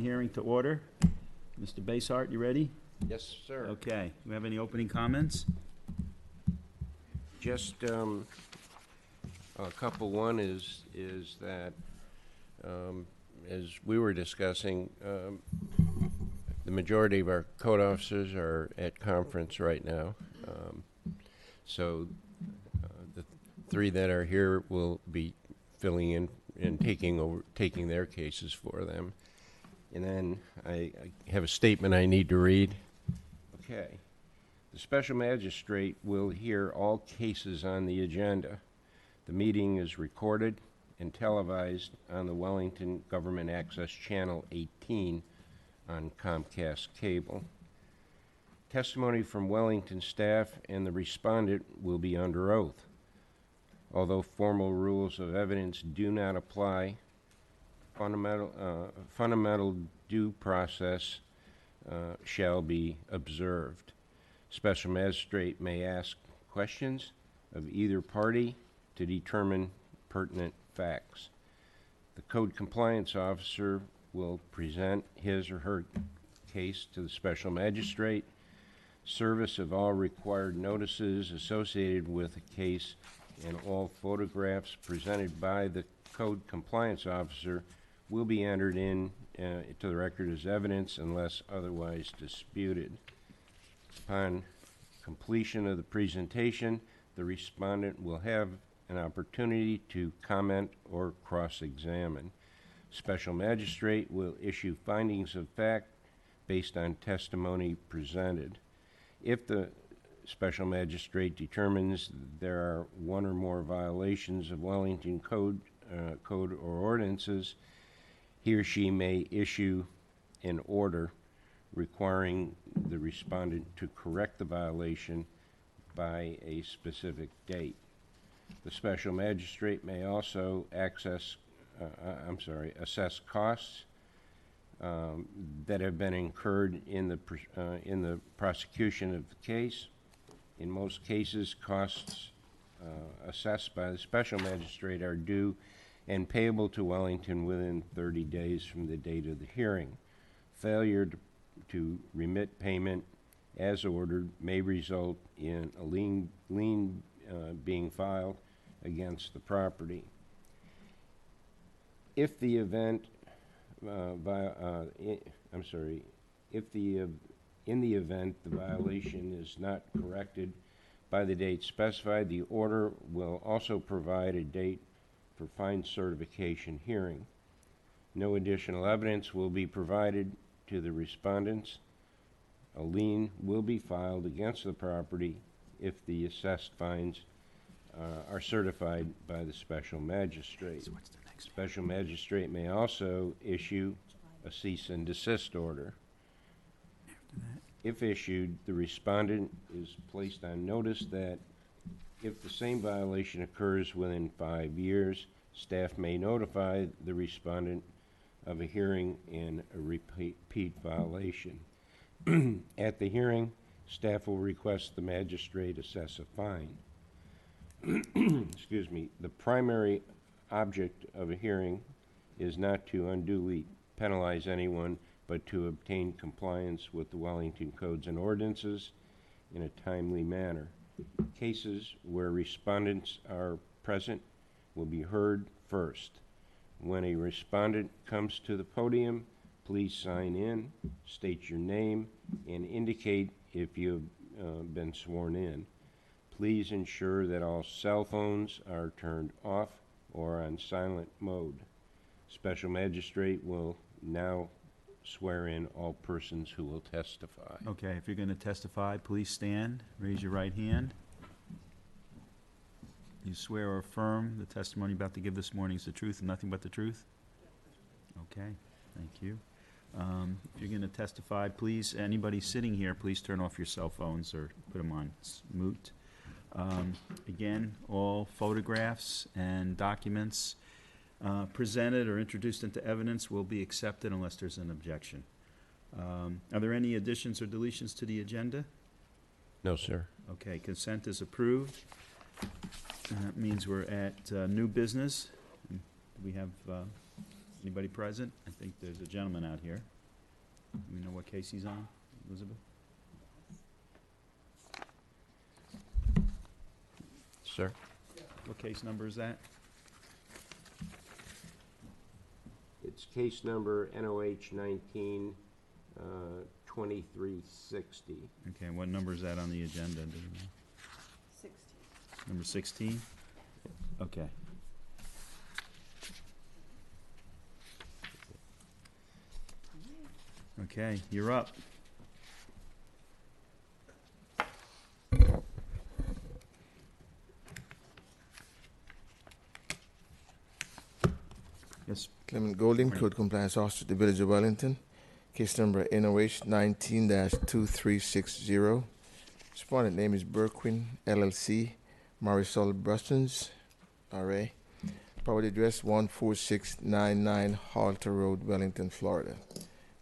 hearing to order. Mr. Basehart, you ready? Yes, sir. Okay. Do we have any opening comments? Just a couple. One is that as we were discussing, the majority of our code officers are at conference right now. So the three that are here will be filling in and taking their cases for them. And then I have a statement I need to read. Okay. The special magistrate will hear all cases on the agenda. The meeting is recorded and televised on the Wellington Government Access Channel 18 on Comcast Cable. Testimony from Wellington staff and the respondent will be under oath. Although formal rules of evidence do not apply, fundamental due process shall be observed. Special magistrate may ask questions of either party to determine pertinent facts. The code compliance officer will present his or her case to the special magistrate. Service of all required notices associated with a case and all photographs presented by the code compliance officer will be entered in to the record as evidence unless otherwise disputed. Upon completion of the presentation, the respondent will have an opportunity to comment or cross-examine. Special magistrate will issue findings of fact based on testimony presented. If the special magistrate determines there are one or more violations of Wellington code or ordinances, he or she may issue an order requiring the respondent to correct the violation by a specific date. The special magistrate may also assess costs that have been incurred in the prosecution of the case. In most cases, costs assessed by the special magistrate are due and payable to Wellington within 30 days from the date of the hearing. Failure to remit payment as ordered may result in a lien being filed against the property. If the event in the event the violation is not corrected by the date specified, the order will also provide a date for fine certification hearing. No additional evidence will be provided to the respondents. A lien will be filed against the property if the assessed fines are certified by the special magistrate. So what's the next special magistrate may also issue a cease and desist order. If issued, the respondent is placed on notice that if the same violation occurs within 5 years, staff may notify the respondent of a hearing and a repeat violation. At the hearing, staff will request the magistrate assess a fine. Excuse me. The primary object of a hearing is not to unduly penalize anyone, but to obtain compliance with the Wellington codes and ordinances in a timely manner. Cases where respondents are present will be heard first. When a respondent comes to the podium, please sign in, state your name, and indicate if you have been sworn in. Please ensure that all cell phones are turned off or on silent mode. Special magistrate will now swear in all persons who will testify. Okay, if you're going to testify, please stand. Raise your right hand. You swear or affirm the testimony you're about to give this morning is the truth and nothing but the truth? Okay, thank you. If you're going to testify, please, anybody sitting here, please turn off your cell phones or put them on mute. Again, all photographs and documents presented or introduced into evidence will be accepted unless there's an objection. Are there any additions or deletions to the agenda? No, sir. Okay, consent is approved. That means we're at new business. Do we have Anybody present? I think there's a gentleman out here. Do we know what case he's on, Elizabeth? Sir? What case number is that? It's case number NOH 19, 2360. Okay, and what number is that on the agenda? Do you know? 16. Number 16? Okay. Okay, you're up. Yes, Clement Golding, Code Compliance Officer, the Village of Wellington. Case number NOH 19-2360. Respondent name is Burquin LLC, Marisol Brustons, RA. Property address 14699 Halter Road, Wellington, Florida.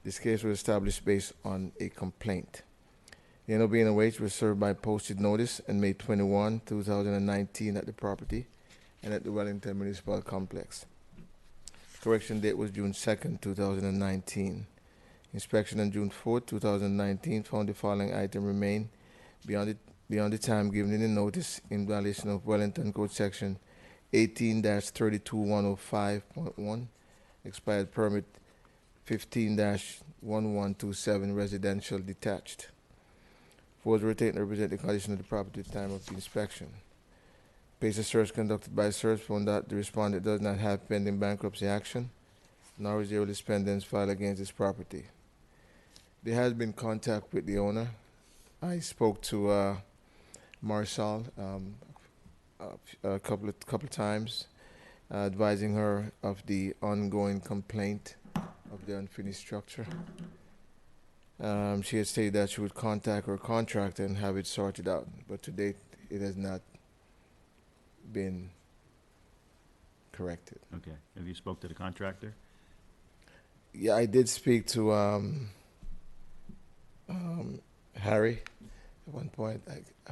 This case was established based on a complaint. The NOB NOH was served by posted notice on May 21, 2019 at the property and at the Wellington Municipal Complex. Correction date was June 2nd, 2019. Inspection on June 4th, 2019 found the following item remain beyond the time given in the notice in violation of Wellington Code Section 18-32105.1, expired permit 15-1127 residential detached. Was retained to represent the condition of the property at the time of the inspection. Based on search conducted by search found that the respondent does not have pending bankruptcy action, nor is there a pendants filed against this property. There has been contact with the owner. I spoke to Marisol a couple of times, advising her of the ongoing complaint of the unfinished structure. She had stated that she would contact her contractor and have it sorted out, but to date it has not been corrected. okay. Have you spoke to the contractor? Yeah, I did speak to Harry at one point.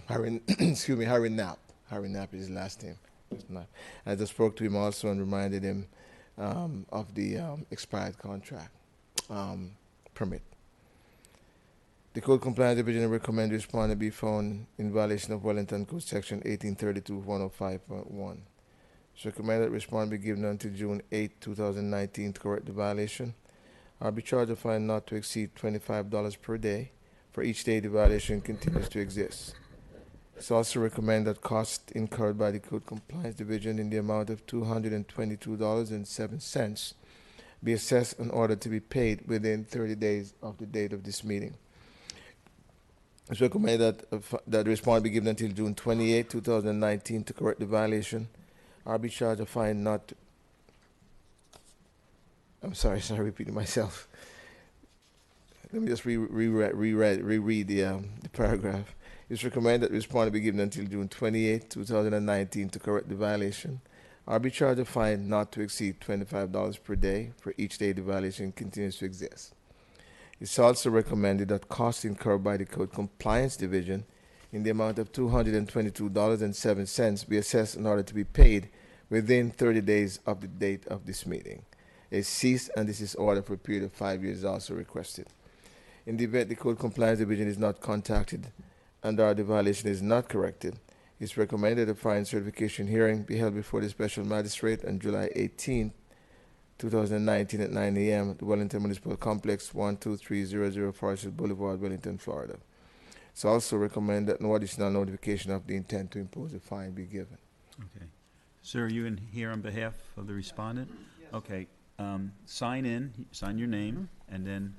Harry, excuse me, Harry Knapp. Harry Knapp is his last name. It's not. I just spoke to him also and reminded him of the expired contract permit. The Code Compliance Division recommend the respondent be found in violation of Wellington Code Section 1832-105.1. It's recommended that respondent be given until June 8, 2019 to correct the violation. I'll be charged a fine not to exceed $25 per day for each day the violation continues to exist. It's also recommended that costs incurred by the Code Compliance Division in the amount of $222.07 be assessed in order to be paid within 30 days of the date of this meeting. It's recommended that the respondent be given until June 28, 2019 to correct the violation. I'll be charged a fine not to... I'm sorry, repeating myself. Let me just reread the paragraph. It's recommended that the respondent be given until June 28, 2019 to correct the violation. I'll be charged a fine not to exceed $25 per day for each day the violation continues to exist. It's also recommended that costs incurred by the Code Compliance Division in the amount of $222.07 be assessed in order to be paid within 30 days of the date of this meeting. A cease and desist order for a period of 5 years is also requested. In the event the Code Compliance Division is not contacted and the violation is not corrected, it's recommended a fine certification hearing be held before the Special Magistrate on July 18, 2019 at 9 a.m. at the Wellington Municipal Complex, 12300 Forest Hill Boulevard, Wellington, Florida. It's also recommended that no additional notification of the intent to impose a fine be given. Okay. Sir, are you in here on behalf of the respondent? Yes. Okay. Sign your name, and then...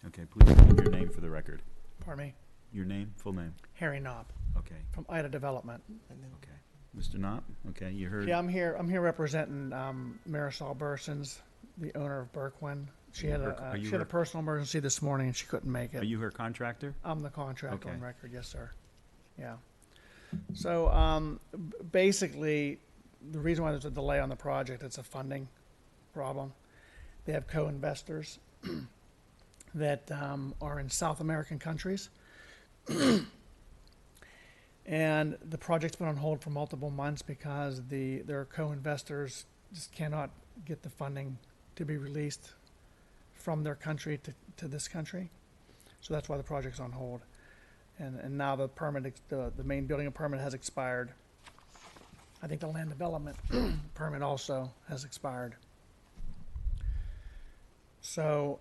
Okay, please give your name for the record. Pardon me? Your name, full name. Harry Knopp Okay. from Ida Development. Okay. Mr. Knopp, okay, you heard. Yeah, I'm here representing Marisol Bursons, the owner of Berkwin. She had a personal emergency this morning and she couldn't make Are it. you her contractor? I'm the contractor Okay. on record, yes, sir. Yeah. So basically, the reason why there's a delay on the project, it's a funding problem. They have co-investors that are in South American countries. And the project's been on hold for multiple months because their co-investors just cannot get the funding to be released from their country to this country. So that's why the project's on hold. And now the permit, the main building permit has expired. I think the land development permit also has expired. So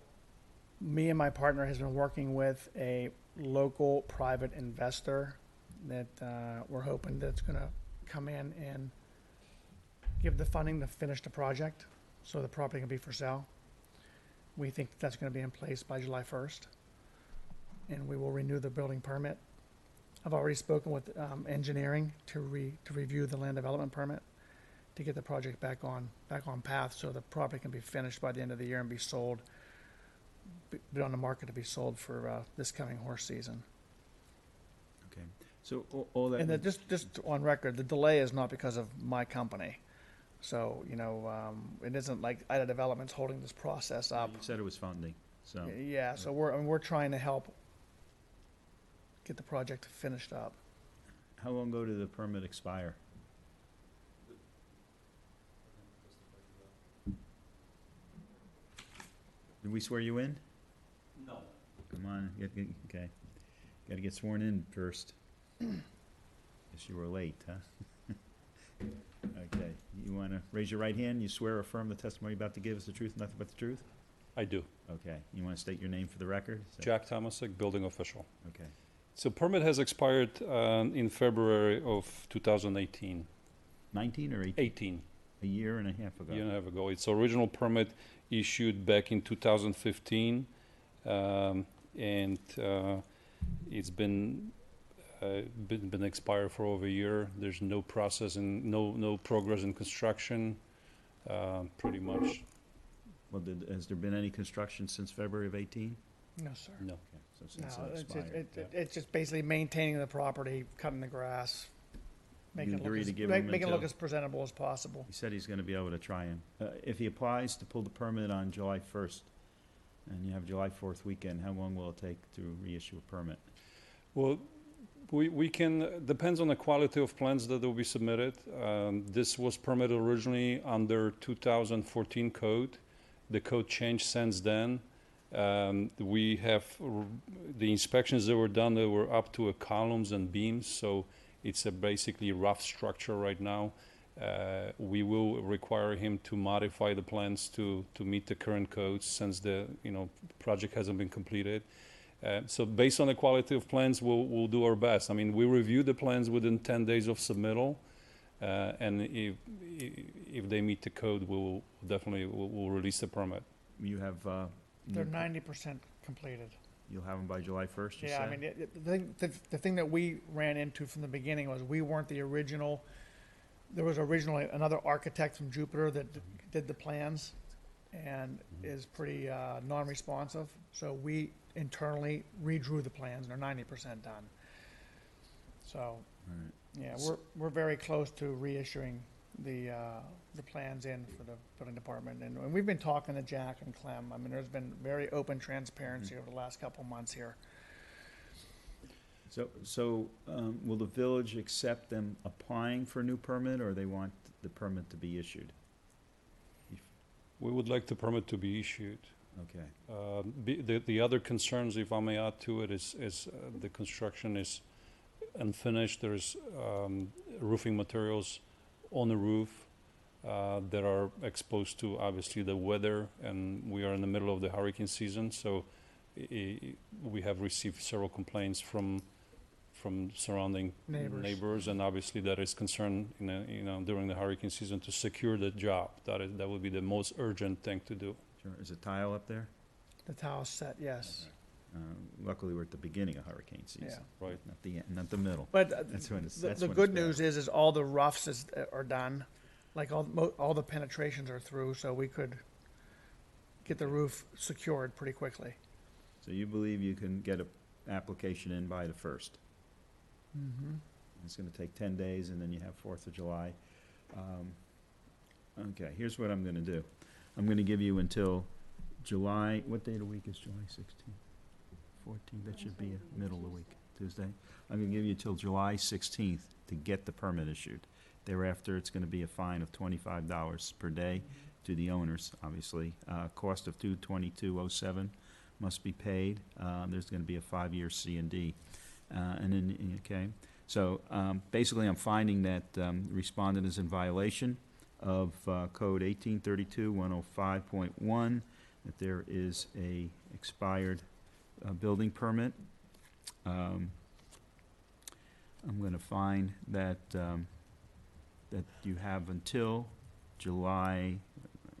me and my partner has been working with a local private investor that we're hoping that's going to come in and give the funding to finish the project so the property can be for sale. We think that's going to be in place by July 1st, and we will renew the building permit. I've already spoken with engineering to review the land development permit to get the project back on path so the property can be finished by the end of the year and be sold, be on the market to be sold for this coming horse season. Okay. So all that. And just on record, the delay is not because of my company. So, it isn't like Ida Development's holding this process up. You said it was funding, so. Yeah, so we're trying to help get the project finished up. How long ago did the permit expire? Did we swear you in? No. Come on, okay. Gotta get sworn in first. Guess you were late, huh? Okay, you wanna raise your right hand? You swear or affirm the testimony you're about to give is the truth, nothing but the truth? I do. Okay, you wanna state your name for the record? Jack Tomasic, building official. Okay. So permit has expired in February of 2018. 19 or 18? 18, A year and a half ago. year and a half ago. Its original permit issued back in 2015, and it's been expired for over a year. There's no process and no progress in construction, pretty much. Well, has there been any construction since February of 18? No, sir. No. Okay, so since No, it expired. it's just basically maintaining the property, cutting the grass, making You it look agree as, to give him making it look until- as presentable as possible. He said he's gonna be able to try and, if he applies to pull the permit on July 1st, and you have July 4th weekend, how long will it take to reissue a permit? Well, we can, depends on the quality of plans that will be submitted. This was permitted originally under 2014 code. The code changed since then. We have, the inspections that were done, they were up to columns and beams, so it's a basically rough structure right now. We will require him to modify the plans to meet the current codes since the project hasn't been completed. So based on the quality of plans, we'll do our best. I mean, we review the plans within 10 days of submittal, and if they meet the code, we'll definitely we'll release the permit. You have, They're 90% completed. you'll have them by July 1st, you Yeah, I said? mean, the thing that we ran into from the beginning was we weren't the original. There was originally another architect from Jupiter that did the plans and is pretty non-responsive. So we internally redrew the plans and are 90% done. So, All right. yeah, we're very close to reissuing the plans in for the building department. And we've been talking to Jack and Clem. I mean, there's been very open transparency over the last couple months here. So, will the village accept them applying for a new permit, or they want the permit to be issued? We would like the permit to be issued. Okay. The other concerns, if I may add to it, is the construction is unfinished. There's roofing materials on the roof that are exposed to, obviously, the weather, and we are in the middle of the hurricane season, so we have received several complaints from surrounding neighbors, and obviously that is concern during the hurricane season to secure the job. That would be the most urgent thing to do. Sure. Is it tile up there? The tile's set, yes. Luckily, we're at the beginning of hurricane season. Yeah. Right. Not the end, not the middle. But That's when it's, the that's when good it's bad. news is all the roughs are done. Like all the penetrations are through, so we could get the roof secured pretty quickly. So you believe you can get an application in by the 1st? Mm-hmm. It's gonna take 10 days, and then you have 4th of July. Okay, here's what I'm gonna do. I'm gonna give you until July, what day of the week is July 16th? 14th, that should be middle of the week, Tuesday. I'm gonna give you till July 16th to get the permit issued. Thereafter, it's gonna be a fine of $25 per day to the owners, obviously. Cost of $222.07 must be paid. There's gonna be a 5-year C&D. And then, okay, so basically, I'm finding that respondent is in violation of Code 1832-105.1, that there is a expired building permit. I'm going to find that that you have until July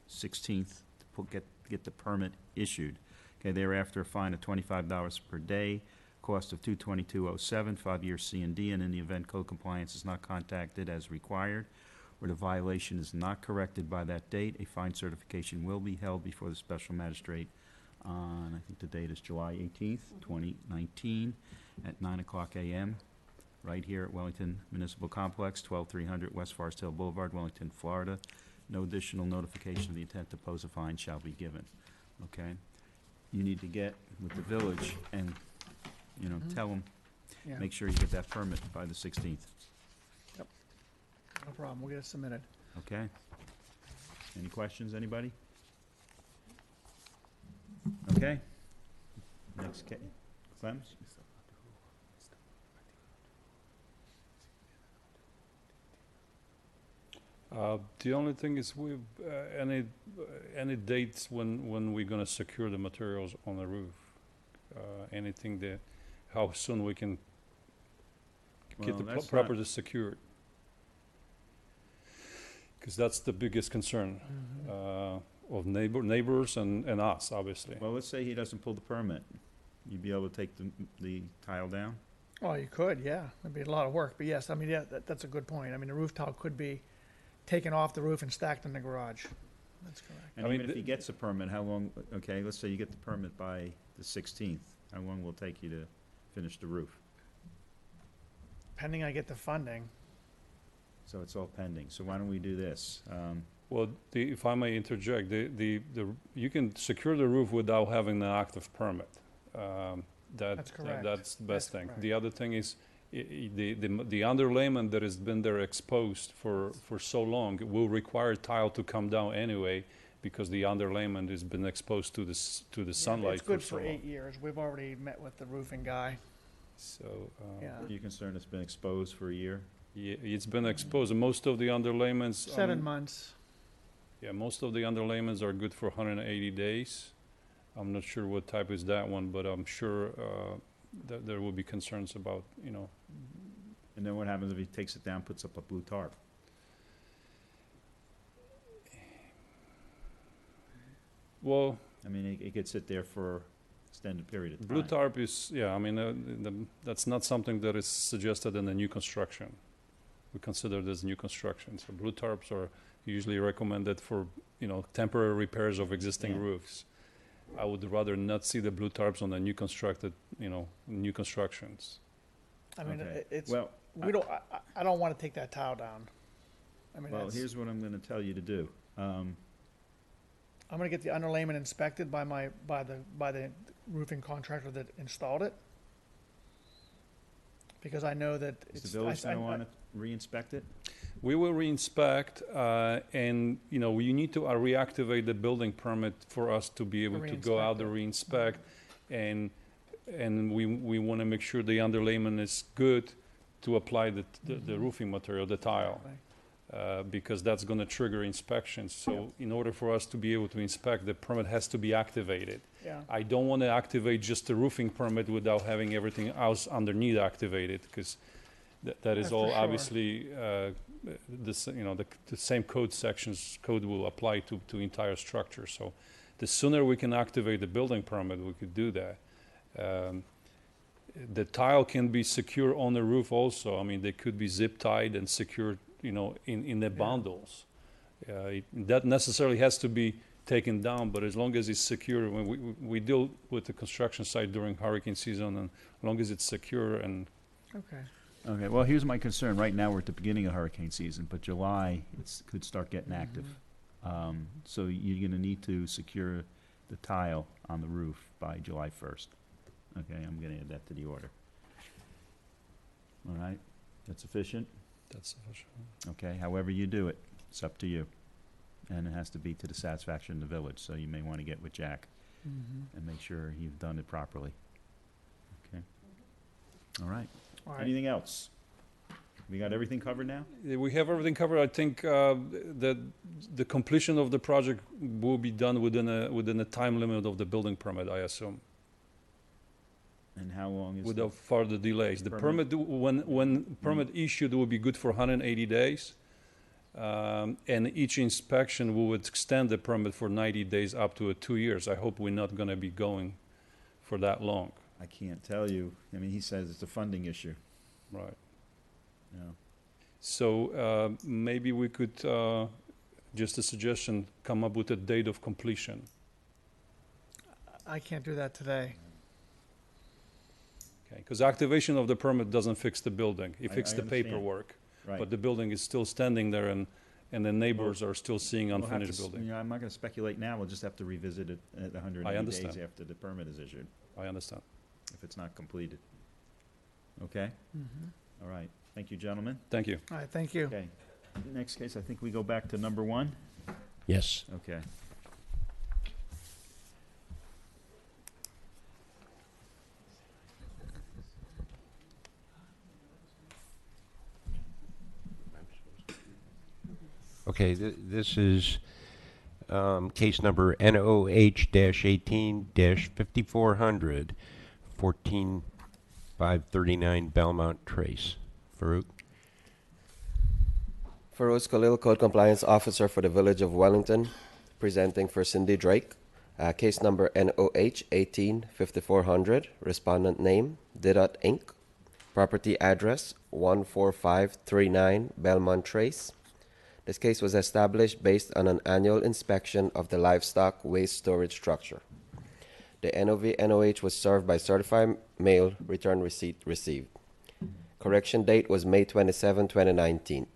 16th to get the permit issued. Okay, thereafter, a fine of $25 per day, cost of $222.07, 5-year C&D, and in the event code compliance is not contacted as required, or the violation is not corrected by that date, a fine certification will be held before the special magistrate on, I think the date is July 18th, 2019, at 9:00 a.m., right here at Wellington Municipal Complex, 12300 West Forest Hill Boulevard, Wellington, Florida. No additional notification of the intent to pose a fine shall be given. Okay? You need to get with the village and, you know, tell them, Yeah, make sure you get that permit by the 16th. no problem. We'll get it submitted. Okay? Any questions, anybody? Okay? Next case. Clems? The only thing is, any dates when we're gonna secure the materials on the roof? Anything that, how soon we can get Well, the that's property secured? Because that's the biggest concern of neighbors and us, obviously. Well, let's say he doesn't pull the permit. You'd be able to take the tile down? Oh, you could, yeah. It'd be a lot of work, but yes, I mean, yeah, that's a good point. I mean, the roof tile could be taken off the roof and stacked in the garage. That's correct. And I mean, even if he gets a permit, how long, okay, let's say you get the permit by the 16th, how long will it take you to finish the roof? Pending I get the funding. So it's all pending. So why don't we do this? Well, if I may interject, you can secure the roof without having an active permit. That's correct. That's the best That's thing. correct. The other thing is, the underlayment that has been there exposed for so long will require tile to come down anyway, because the underlayment has been exposed to the sunlight It's good so for long. 8 years. We've already met with the roofing guy. So, Yeah. Are you concerned it's been exposed for a year? yeah, it's been exposed. Most of the underlayments. 7 months. Yeah, most of the underlayments are good for 180 days. I'm not sure what type is that one, but I'm sure that there will be concerns about, And then what happens if he takes it down, puts up a blue tarp? well, I mean, it could sit there for extended period of time. blue tarp is, yeah, I mean, that's not something that is suggested in the new construction. We consider this new construction. So blue tarps are usually recommended for, temporary repairs of existing Yeah. roofs. I would rather not see the blue tarps on the new constructed, new constructions. I mean, Okay. it's, Well, I don't want to take that tile down. I mean, well, here's what I'm gonna tell you to do. I'm gonna get the underlayment inspected by the roofing contractor that installed it. Because I know that Is it's. the village I- gonna wanna re-inspect it? We will re-inspect, and, you need to reactivate the building permit for us to be able to go out to re-inspect. And we want to make sure the underlayment is good to apply the roofing material, the tile, because that's going to trigger inspections. So in order for us to be able to inspect, the permit has to be activated. Yeah, I don't want to activate just the roofing permit without having everything else underneath activated, because that is That's all for sure. obviously, the same code will apply to entire structure. So the sooner we can activate the building permit, we could do that. The tile can be secure on the roof also. I mean, they could be zip tied and secured, in the bundles. That necessarily has to be taken down, but as long as it's secure, when we deal with the construction site during hurricane season, and as long as it's secure and okay. Okay, well, here's my concern. Right now, we're at the beginning of hurricane season, but July, could start getting active. So you're gonna need to secure the tile on the roof by July 1st. Okay, I'm gonna add that to the order. All right, that's sufficient? That's sufficient. Okay, however you do it, it's up to you. And it has to be to the satisfaction of the village, so you may want to get with Jack and make sure you've done it properly. Okay? All right. All right. Anything else? We got everything covered now? Yeah, we have everything covered. I think that the completion of the project will be done within a time limit of the building permit, I assume, And how long is without further delays. The permit? permit, when permit issued, will be good for 180 days. And each inspection will extend the permit for 90 days up to 2 years. I hope we're not going to be going for that long. I can't tell you. I mean, he says it's a funding issue. Right. You know. So maybe we could, just a suggestion, come up with a date of completion. I can't do that today. Okay, because activation of the permit doesn't fix the building. It I fixes the understand. paperwork. Right. But the building is still standing there, and the neighbors are still seeing We'll have to unfinished you building. know, I'm not gonna speculate now. We'll just have to revisit it at 180 I days understand. after the permit is issued, I understand. if it's not completed. Okay? All right. Thank you, gentlemen. Thank you. All right, thank you. Okay. Next case, I think we go back to number 1. Yes. Okay. Okay, this is case number NOH-18-5400, 14539 Belmont Trace. Farouk? Feroz Khalil, Code Compliance Officer for the Village of Wellington, presenting for Cindy Drake. Case number NOH 18-5400, respondent name, Didot Inc., property address 14539 Belmont Trace. This case was established based on an annual inspection of the livestock waste storage structure. The NOH was served by certified mail, return receipt received. Correction date was May 27, 2019.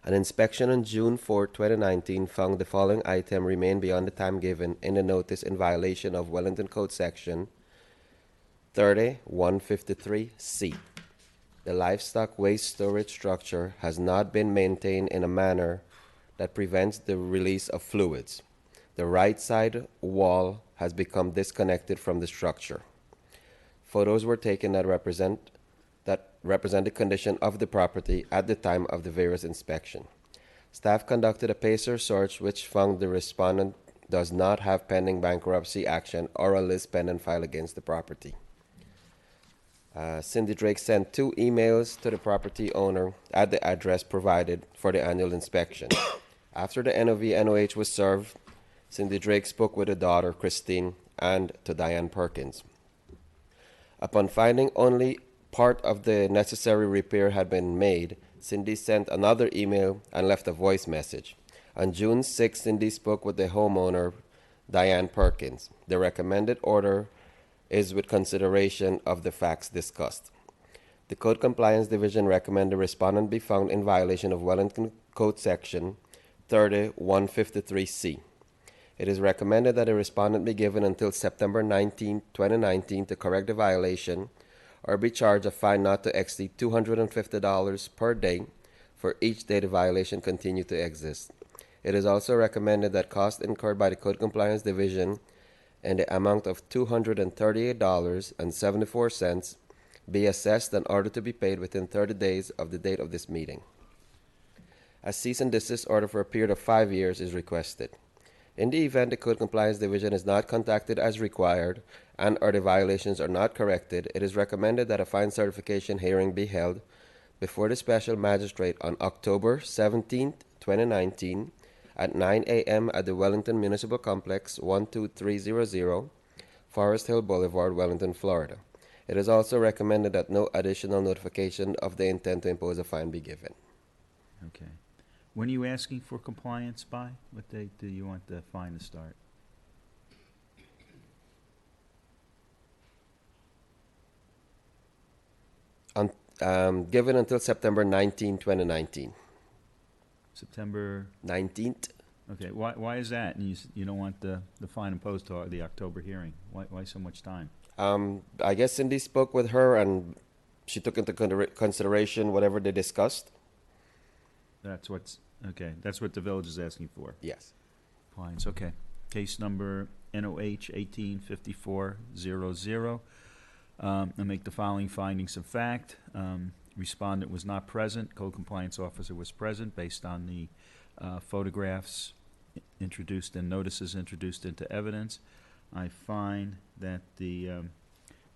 An inspection on June 4, 2019 found the following item remained beyond the time given in the notice in violation of Wellington Code Section 30-153C. The livestock waste storage structure has not been maintained in a manner that prevents the release of fluids. The right side wall has become disconnected from the structure. Photos were taken that represent the condition of the property at the time of the various inspection. Staff conducted a PACER search which found the respondent does not have pending bankruptcy action or a list pending file against the property. Cindy Drake sent 2 emails to the property owner at the address provided for the annual inspection. After the NOH was served, Cindy Drake spoke with her daughter, Christine, and to Diane Perkins. Upon finding only part of the necessary repair had been made, Cindy sent another email and left a voice message. On June 6, Cindy spoke with the homeowner, Diane Perkins. The recommended order is with consideration of the facts discussed. The Code Compliance Division recommended the respondent be found in violation of Wellington Code Section 30-153C. It is recommended that the respondent be given until September 19, 2019 to correct the violation or be charged a fine not to exceed $250 per day for each day the violation continued to exist. It is also recommended that costs incurred by the Code Compliance Division in the amount of $238.74 be assessed in order to be paid within 30 days of the date of this meeting. A cease and desist order for a period of 5 years is requested. In the event the Code Compliance Division is not contacted as required and or the violations are not corrected, it is recommended that a fine certification hearing be held before the Special Magistrate on October 17, 2019 at 9 a.m. at the Wellington Municipal Complex, 12300, Forest Hill Boulevard, Wellington, Florida. It is also recommended that no additional notification of the intent to impose a fine be given. Okay. When are you asking for compliance by? What date do you want the fine to start? given until September 19, 2019. September, 19th. okay, why is that? And you don't want the fine imposed to the October hearing? Why so much time? I guess Cindy spoke with her and she took into consideration whatever they discussed. That's okay, that's what the village is asking for. Yes. Compliance, okay. Case number NOH 185400. I make the following findings of fact. Respondent was not present. Code compliance officer was present based on the photographs introduced and notices introduced into evidence. I find that there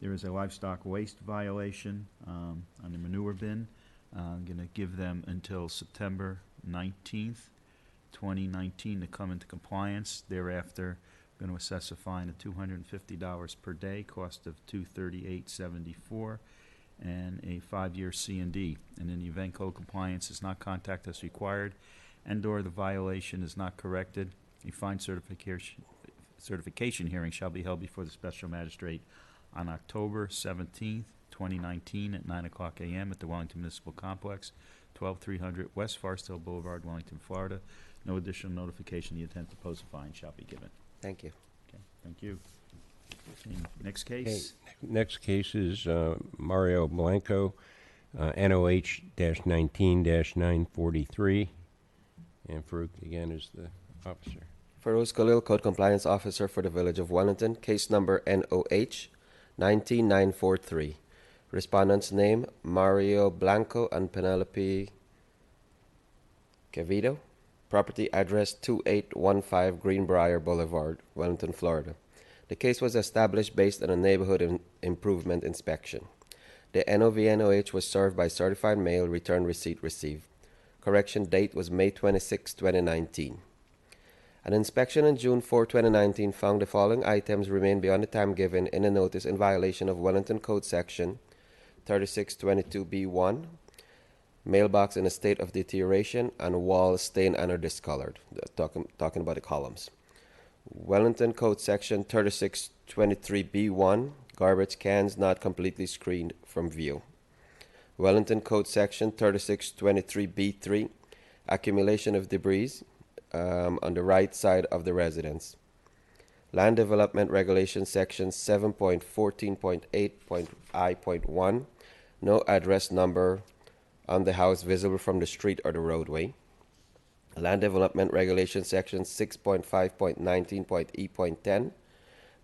is a livestock waste violation on the manure bin. I'm going to give them until September 19th, 2019 to come into compliance. Thereafter, I'm going to assess a fine of $250 per day, cost of $238.74, and a 5-year C&D. And in the event code compliance is not contact as required and/or the violation is not corrected, a fine certification hearing shall be held before the special magistrate on October 17th, 2019 at 9 o'clock a.m. at the Wellington Municipal Complex, 12300 West Forest Hill Boulevard, Wellington, Florida. No additional notification of the intent to pose a fine shall be given. Thank you. Okay, thank you. Okay, next case. Next case is Mario Blanco, NOH-19-943. And Farouk, again, is the officer. Feroz Khalil, Code Compliance Officer for the Village of Wellington. Case number NOH 19943. Respondent's name, Mario Blanco and Penelope Quevedo. Property address 2815 Greenbrier Boulevard, Wellington, Florida. The case was established based on a neighborhood improvement inspection. The NOV-NOH was served by certified mail, return receipt received. Correction date was May 26, 2019. An inspection on June 4, 2019 found the following items remain beyond the time given in a notice in violation of Wellington Code Section 3622B1, mailbox in a state of deterioration, and walls stained and or discolored. Talking about the columns. Wellington Code Section 3623B1, garbage cans not completely screened from view. Wellington Code Section 3623B3, accumulation of debris on the right side of the residence. Land Development Regulation Section 7.14.8.I.1, no address number on the house visible from the street or the roadway. Land Development Regulation Section 6.5.19.E.10,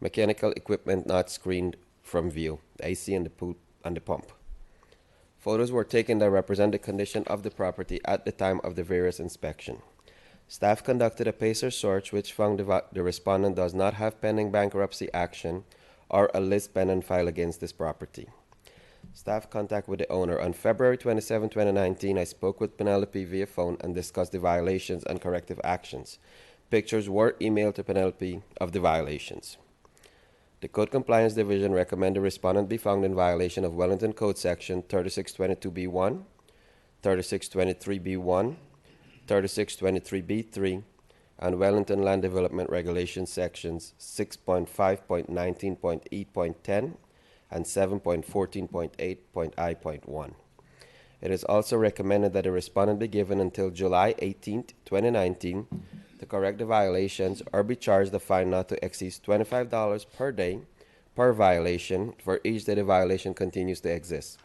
mechanical equipment not screened from view, the AC and the pool and the pump. Photos were taken that represent the condition of the property at the time of the various inspection. Staff conducted a PACER search which found the respondent does not have pending bankruptcy action or a list pending file against this property. Staff contact with the owner. On February 27, 2019, I spoke with Penelope via phone and discussed the violations and corrective actions. Pictures were emailed to Penelope of the violations. The Code Compliance Division recommended the respondent be found in violation of Wellington Code Section 3622B1, 3623B1, 3623B3, and Wellington Land Development Regulation Sections 6.5.19.E.10 and 7.14.8.I.1. It is also recommended that the respondent be given until July 18, 2019 to correct the violations or be charged a fine not to exceed $25 per day per violation for each day the violation continues to exist.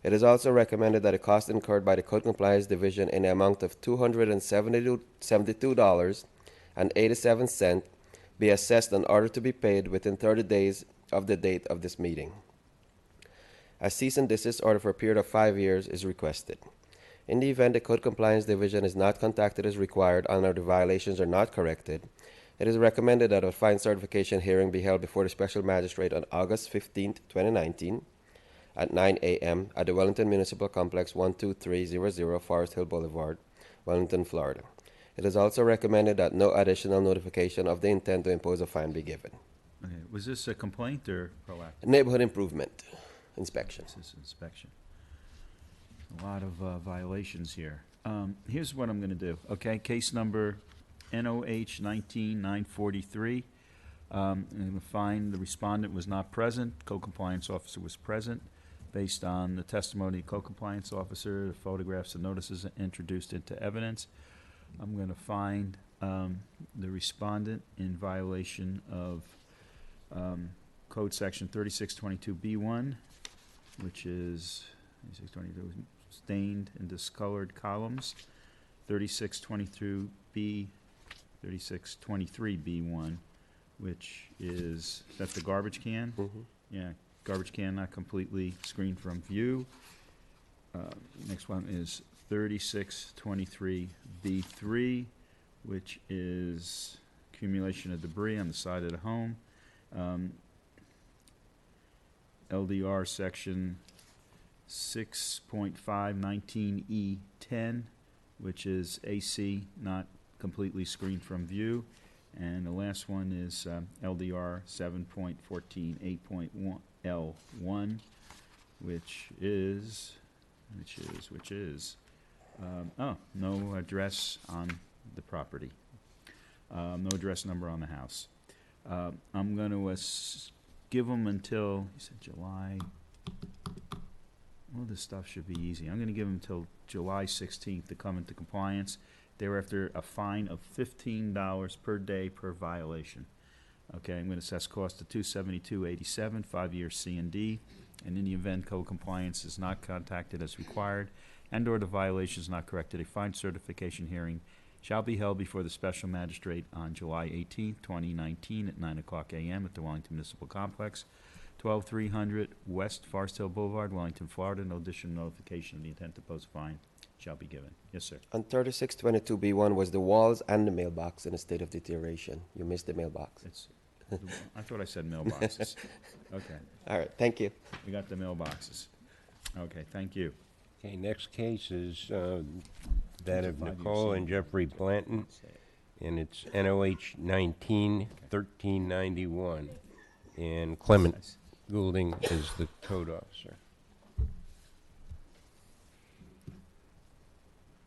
It is also recommended that the cost incurred by the Code Compliance Division in the amount of $272.87 be assessed in order to be paid within 30 days of the date of this meeting. A cease and desist order for a period of 5 years is requested. In the event the Code Compliance Division is not contacted as required and or the violations are not corrected, it is recommended that a fine certification hearing be held before the Special Magistrate on August 15, 2019 at 9 a.m. at the Wellington Municipal Complex, 12300 Forest Hill Boulevard, Wellington, Florida. It is also recommended that no additional notification of the intent to impose a fine be given. Okay, was this a complaint or proactive? Neighborhood improvement inspection. This is inspection. A lot of violations here. Here's what I'm going to do. Okay, case number NOH 19943. I'm going to find the respondent was not present. Code compliance officer was present. based on the testimony of code compliance officer, the photographs and notices introduced into evidence. I'm going to find the respondent in violation of Code Section 3622B1, which is 3622 stained and discolored columns, 3623B1, which is, that's the garbage can? Mhm. Yeah, garbage can not completely screened from view. Next one is 3623B3, which is accumulation of debris on the side of the home. LDR section 6.519E10, which is AC not completely screened from view. And the last one is LDR 7.14.8.1L1, which is no address on the property. No address number on the house. I'm going to give them until, you said July. Well, this stuff should be easy. I'm going to give them until July 16th to come into compliance. Thereafter, a fine of $15 per day per violation. Okay, I'm going to assess cost of $272.87, 5-year C&D, and in the event code compliance is not contacted as required and/or the violation is not corrected, a fine certification hearing shall be held before the special magistrate on July 18th, 2019 at 9:00 a.m. at the Wellington Municipal Complex, 12300 West Forest Hill Boulevard, Wellington, Florida. No additional notification of the intent to pose a fine shall be given. Yes, sir. On 3622B1 was the walls and the mailbox in a state of deterioration. You missed the mailbox. It's, I thought I said mailboxes. Okay, All right, thank you. we got the mailboxes. Okay, thank you. Okay, next case is that of 5-year Nicole and C&D. Jeffrey Blanton, and it's NOH 19-1391. And Clement Goulding is the code officer.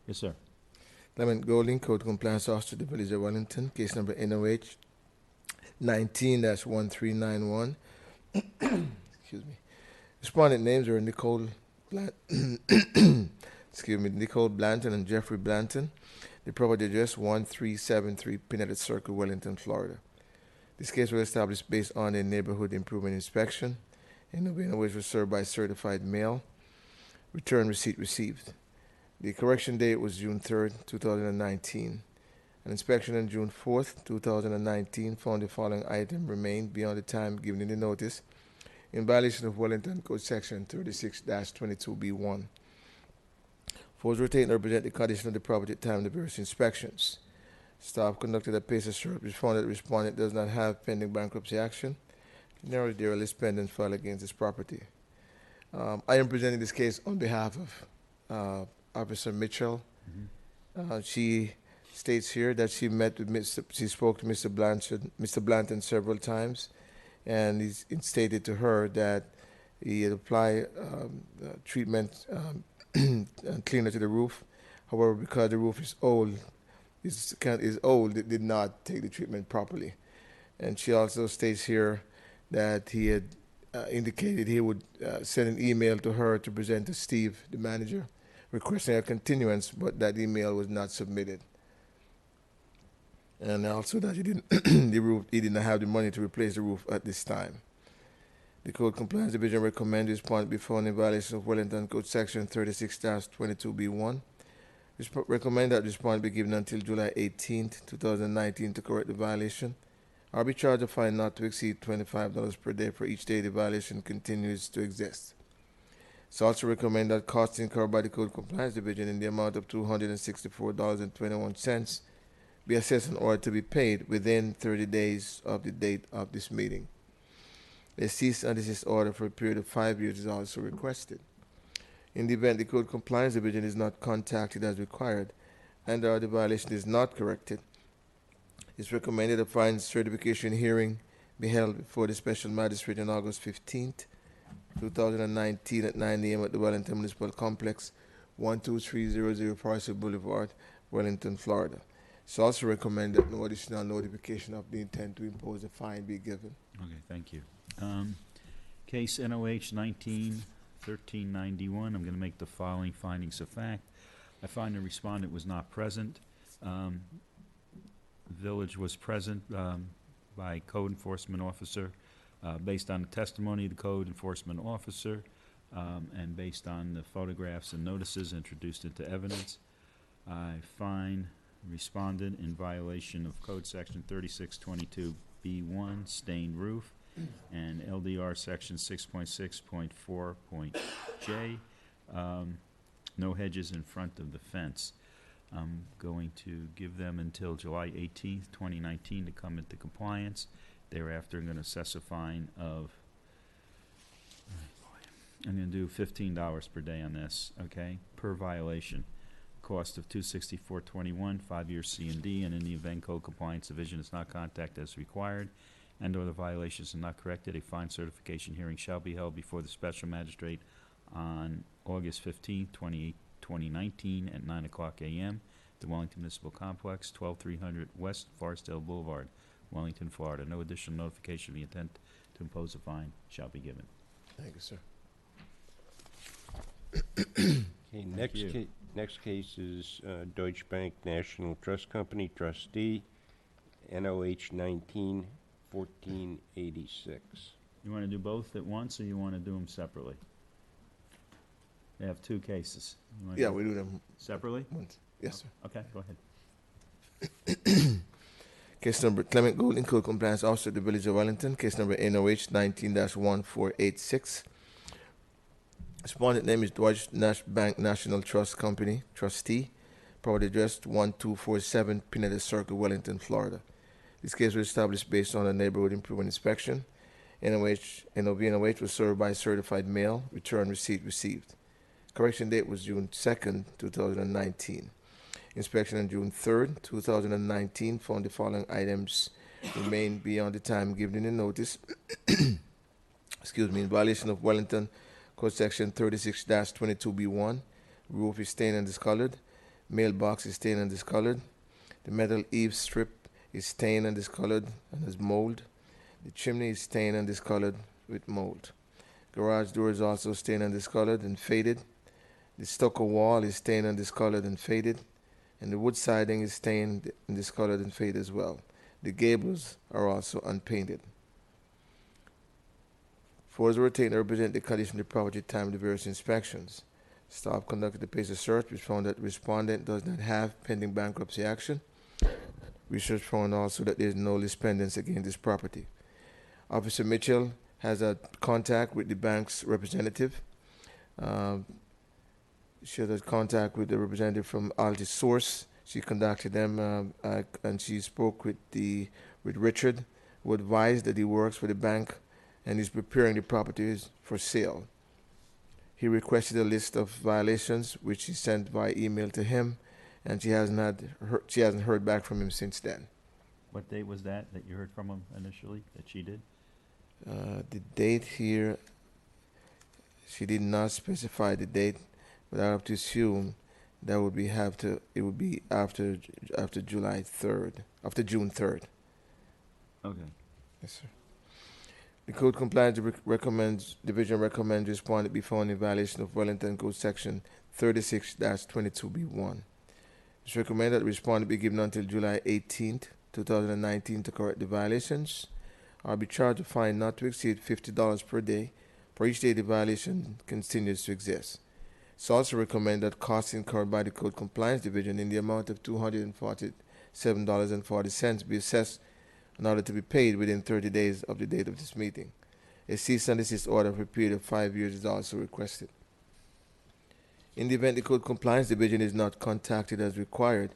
Yes, sir. Clement Golding, Code Compliance Officer, the Village of Wellington, case number NOH 19-1391. Excuse me. Respondent names are Nicole Nicole Blanton and Jeffrey Blanton. The property address 1373 Pinelet Circle, Wellington, Florida. This case was established based on a neighborhood improvement inspection, and which was served by certified mail. Return receipt received. The correction date was June 3rd, 2019. An inspection on June 4th, 2019 found the following item remained beyond the time given in the notice in violation of Wellington Code Section 36-22B1. Force were taken to represent the condition of the property at the time of the various inspections. Staff conducted a pacer search which found that the respondent does not have pending bankruptcy action, nor is there a list pending filed against this property. I am presenting this case on behalf of Officer Mitchell. She states here that she met with she spoke to Mr. Blanton several times, and he stated to her that he had applied treatment cleaner to the roof. However, because the roof is old, it did not take the treatment properly. And she also states here that he had indicated he would send an email to her to present to Steve, the manager, requesting a continuance, but that email was not submitted. And also that he didn't he did not have the money to replace the roof at this time. The Code Compliance Division recommends this point be found in violation of Wellington Code Section 36-22B1. Recommend that this point be given until July 18th, 2019 to correct the violation, or be charged a fine not to exceed $25 per day for each day the violation continues to exist. It's also recommend that costs incurred by the Code Compliance Division in the amount of $264.21 be assessed in order to be paid within 30 days of the date of this meeting. A cease and desist order for a period of 5 years is also requested. In the event the Code Compliance Division is not contacted as required and or the violation is not corrected, it's recommended a fine certification hearing be held before the Special Magistrate on August 15th, 2019 at 9 a.m. at the Wellington Municipal Complex, 12300 Forest Hill Boulevard, Wellington, Florida. It's also recommended that no additional notification of the intent to impose a fine be given. Okay, thank you. Case NOH 1391, I'm going to make the following findings of fact. I find the respondent was not present. Village was present by code enforcement officer based on the testimony of the code enforcement officer and based on the photographs and notices introduced into evidence. I find respondent in violation of code section 3622B1, stained roof, and LDR section 6.6.4.J, no hedges in front of the fence. I'm going to give them until July 18th, 2019 to come into compliance. Thereafter, I'm going to assess a fine of, I'm going to do $15 per day on this, okay, per violation. Cost of $264.21, 5-year C&D, and in the event code compliance division is not contacted as required and/or the violations are not corrected, a fine certification hearing shall be held before the special magistrate on August 15th, 2019 at 9 o'clock a.m. The Wellington Municipal Complex, 12300 West Forestdale Boulevard, Wellington, Florida. No additional notification of the intent to impose a fine shall be given. Thank you, sir. Okay, next case is Deutsche Bank National Trust Company trustee, NOH 191486. You want to do both at once, or you want to do them separately? They have two cases. You wanna Yeah, we do them separately? once. Yes, sir. Okay, go ahead. Case number Clement Golding, Code Compliance Officer at the Village of Wellington. Case number NOH 19-1486. Respondent name is Deutsche Bank National Trust Company, trustee. Property address 1247 Pineda Circle, Wellington, Florida. This case was established based on a neighborhood improvement inspection. NOV was served by certified mail. Return receipt received. Correction date was June 2nd, 2019. Inspection on June 3rd, 2019 found the following items remain beyond the time given in the notice. Excuse me, in violation of Wellington Code Section 36-22B1. Roof is stained and discolored. Mailbox is stained and discolored. The metal eave strip is stained and discolored and has mold. The chimney is stained and discolored with mold. Garage door is also stained and discolored and faded. The stucco wall is stained and discolored and faded. And the wood siding is stained and discolored and faded as well. The gables are also unpainted. Floors were retained to represent the condition of the property at the time of the various inspections. Staff conducted a pacer search, which found that the respondent does not have pending bankruptcy action. Research found also that there is no list pendants against this property. Officer Mitchell has a contact with the bank's representative. She has a contact with the representative from Altis Source. She conducted them and she spoke with Richard, who advised that he works for the bank and is preparing the properties for sale. He requested a list of violations, which she sent by email to him, and she hasn't heard back from him since then. What date was that you heard from him initially, that she did? The date here, she did not specify the date, but I have to assume that would be after July 3rd, after June 3rd. Okay. Yes, sir. The Code Compliance Division recommends respondent be found in violation of Wellington Code Section 36-22B1. It's recommended that respondent be given until July 18th, 2019 to correct the violations, or be charged a fine not to exceed $50 per day for each day the violation continues to exist. It's also recommended that costs incurred by the Code Compliance Division in the amount of $247.40 be assessed in order to be paid within 30 days of the date of this meeting. A cease and desist order for a period of 5 years is also requested. In the event the Code Compliance Division is not contacted as required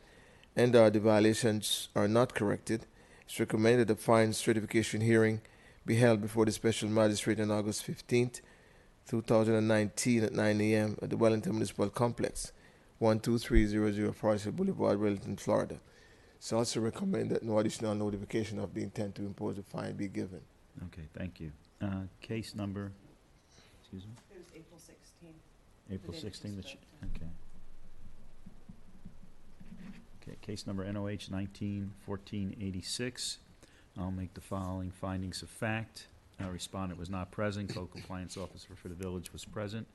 and the violations are not corrected, it's recommended a fine certification hearing be held before the Special Magistrate on August 15th, 2019 at 9 a.m. at the Wellington Municipal Complex, 12300 Forest Boulevard, Wellington, Florida. It's also recommended that no additional notification of the intent to impose a fine be given. Okay, thank you. Case number, excuse me? It was April 16th. April The date 16th. was Okay. Okay, case number NOH 19-1486. I'll make the following findings of fact. Respondent was not present. Code compliance officer for the village was present.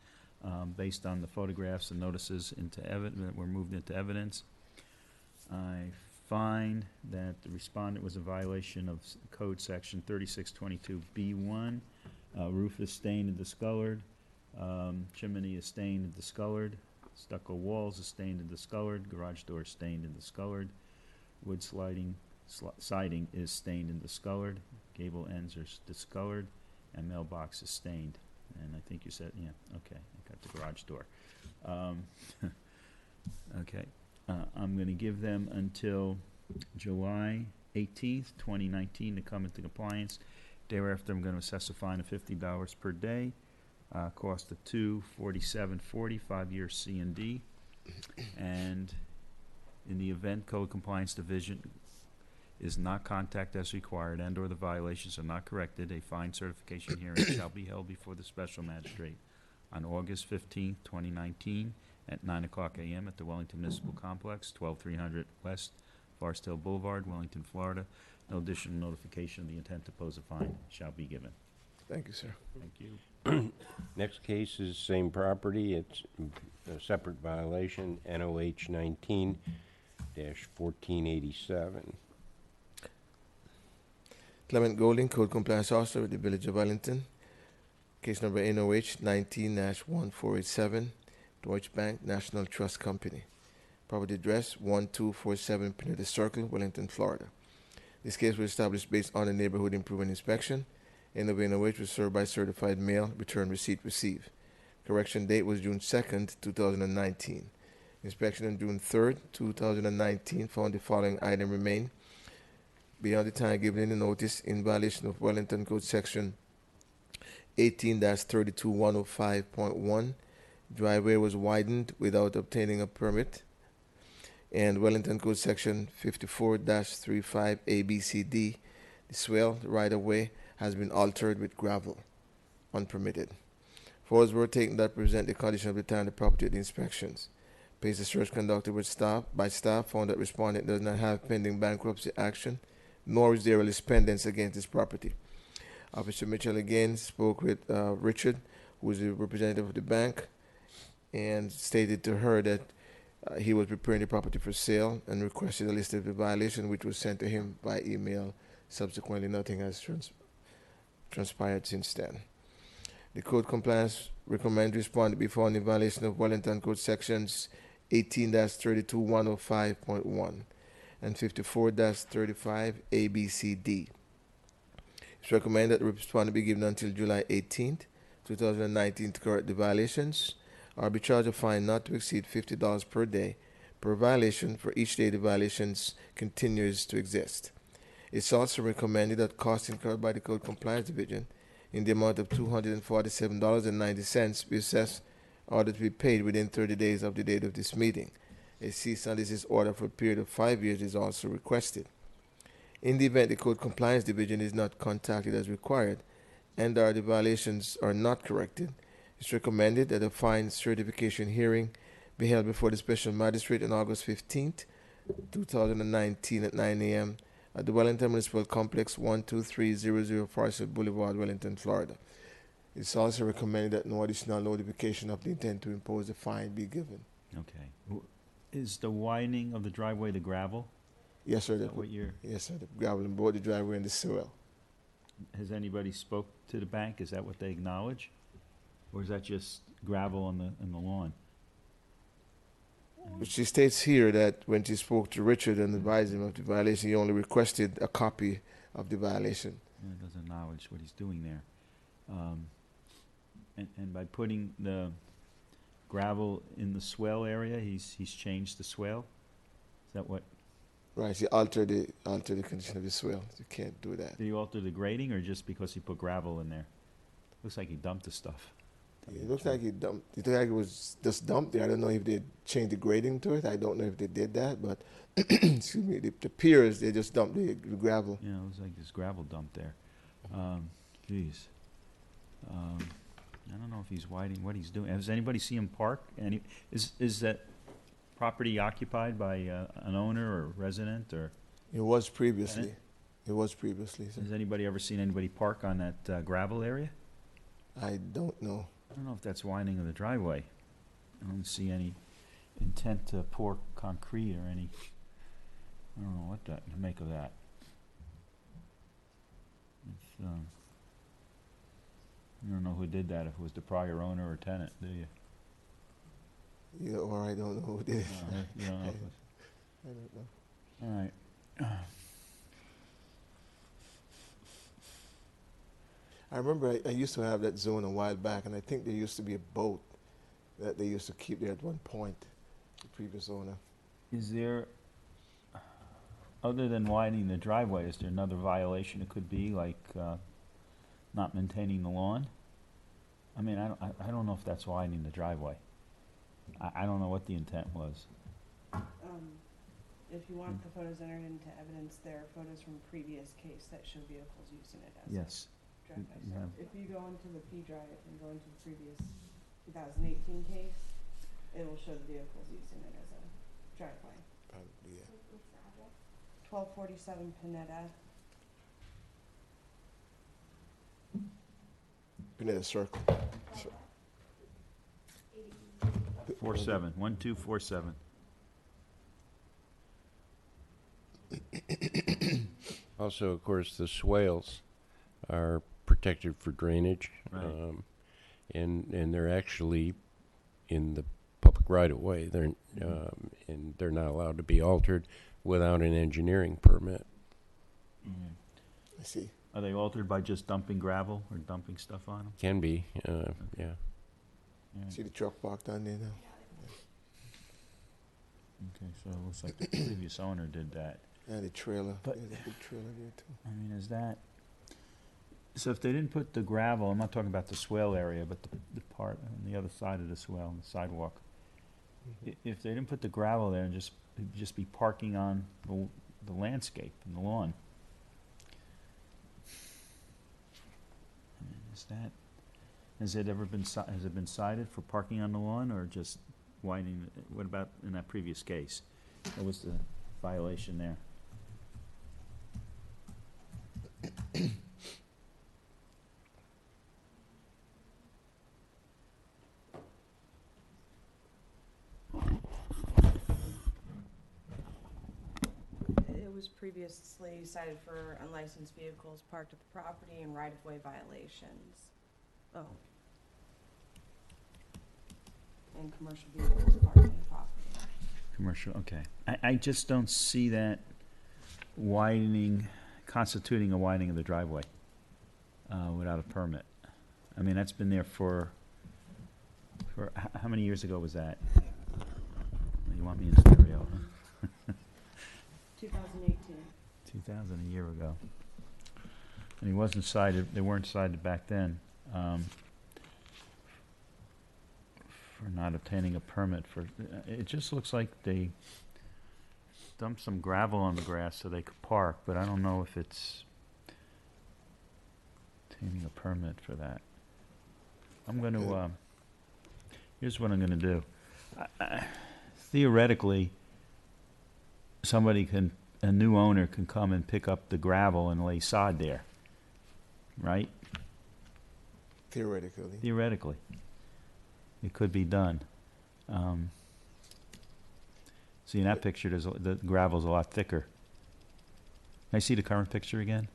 Based on the photographs and notices that were moved into evidence, I find that the respondent was in violation of code section 3622B1. Roof is stained and discolored. Chimney is stained and discolored. Stucco walls is stained and discolored. Garage door is stained and discolored. Wood siding is stained and discolored. Gable ends are discolored, and mailbox is stained. And I think you said, yeah, okay, I got the garage door. Okay, I'm going to give them until July 18th, 2019 to come into compliance. Thereafter, I'm going to assess a fine of $50 per day, cost of $247.40, 5-year C&D. And in the event Code Compliance Division is not contacted as required and/or the violations are not corrected, a fine certification hearing shall be held before the special magistrate on August 15th, 2019 at 9:00 a.m. at the Wellington Municipal Complex, 12300 West Forest Hill Boulevard, Wellington, Florida. No additional notification of the intent to pose a fine shall be given. Thank you, sir. Thank you. Next case is same property. It's a separate violation, NOH 19-1487. Clement Golding, Code Compliance Officer with the Village of Wellington. Case number NOH 19-1487, Deutsche Bank National Trust Company. Property address 1247 Pineda Circle, Wellington, Florida. This case was established based on a neighborhood improvement inspection. NOH was served by certified mail, return receipt received. Correction date was June 2nd, 2019. Inspection on June 3rd, 2019 found the following item remain beyond the time given in the notice in violation of Wellington Code Section 18-32105.1. Driveway was widened without obtaining a permit. And Wellington Code Section 54-35 ABCD, the swell right-of-way has been altered with gravel, unpermitted. Photos were taken that present the condition of the time of the property at the inspections. Based on search conducted with staff found that respondent does not have pending bankruptcy action, nor is there a pendants against this property. Officer Mitchell again spoke with Richard, who is a representative of the bank, and stated to her that he was preparing the property for sale and requested a list of the violation, which was sent to him by email. Subsequently, nothing has transpired since then. The Code Compliance recommends respondent be found in violation of Wellington Code Sections 18-32105.1 and 54-35 ABCD. It's recommended that the respondent be given until July 18th, 2019 to correct the violations or be charged a fine not to exceed $50 per day per violation for each day the violations continues to exist. It's also recommended that costs incurred by the Code Compliance Division in the amount of $247.90 be assessed in order to be paid within 30 days of the date of this meeting. A cease and desist order for a period of 5 years is also requested. In the event the Code Compliance Division is not contacted as required and the violations are not corrected, it's recommended that a fine certification hearing be held before the Special Magistrate on August 15th, 2019 at 9 a.m. at the Wellington Municipal Complex, 12300 Forest Hill Boulevard, Wellington, Florida. It's also recommended that no additional notification of the intent to impose a fine be given. Okay. Is the widening of the driveway the gravel? Yes, sir. Is that what you're, Yes, sir. The gravel in both the driveway and the soil. has anybody spoke to the bank? Is that what they acknowledge? Or is that just gravel on the lawn? But she states here that when she spoke to Richard and advised him of the violation, he only requested a copy of the violation. It doesn't acknowledge what he's doing there. And by putting the gravel in the swell area, he's changed the swell? Is that what, Right, he altered the condition of the swell. You can't do that. did he alter the grading or just because he put gravel in there? Looks like he dumped the stuff. It looks like he dumped. It looked like it was just dumped there. I don't know if they changed the grading to it. I don't know if they did that, but excuse me, the piers, they just dumped the gravel. Yeah, it looks like there's gravel dumped there. Geez. I don't know if he's widening what he's doing. Has anybody seen him park? Is that property occupied by an owner or resident or? It was previously. Tenant? It was previously, sir. Has anybody ever seen anybody park on that gravel area? I don't know. I don't know if that's widening of the driveway. I don't see any intent to pour concrete or any, I don't know what to make of that. It's, you don't know who did that, if it was the prior owner or tenant, do you? Either or, I don't know who did it. No, you don't know if it was. I don't know. All right. I remember I used to have that zone a while back, and I think there used to be a boat that they used to keep there at one point, the previous owner. Is there, other than widening the driveway, is there another violation it could be, like not maintaining the lawn? I mean, I don't know if that's widening the driveway. I don't know what the intent was. If you want the photos entered into evidence, there are photos from a previous case that show vehicles using it as Yes. a driveway. You So have- if you go into the P drive and go into the previous 2018 case, it will show the vehicles using it as a driveway. Probably, yeah. 1247 Pinetta. Pinetta Circle. 47, 1247. Also, of course, the swales are protected for drainage. Right. And they're actually in the public right-of-way. And they're not allowed to be altered without an engineering permit. Mhm. I see. Are they altered by just dumping gravel or dumping stuff on them? Can be, yeah. See the truck parked on there now? Okay, so it looks like the previous owner did that. And the trailer. But- There's a big trailer there too. I mean, is that, so if they didn't put the gravel, I'm not talking about the swale area, but the part on the other side of the swale, on the sidewalk. If they didn't put the gravel there and it'd just be parking on the landscape and the lawn. I mean, is that, has it ever been, has it been cited for parking on the lawn or just widening, what about in that previous case? What was the violation there? It was previously cited for unlicensed vehicles parked at the property and right-of-way violations. Oh. And commercial vehicles parked on the property. Commercial, okay. I just don't see that widening, constituting a widening of the driveway without a permit. I mean, that's been there for how many years ago was that? You want me in stereo, huh? 2018. 2000, a year ago. And he wasn't cited, they weren't cited back then for not obtaining a permit for, it just looks like they dumped some gravel on the grass so they could park, but I don't know if it's obtaining a permit for that. I'm going to, here's what I'm going to do. Theoretically, a new owner can come and pick up the gravel and lay sod there, right? Theoretically. Theoretically. It could be done. See, in that picture, the gravel's a lot thicker. Can I see the current picture again?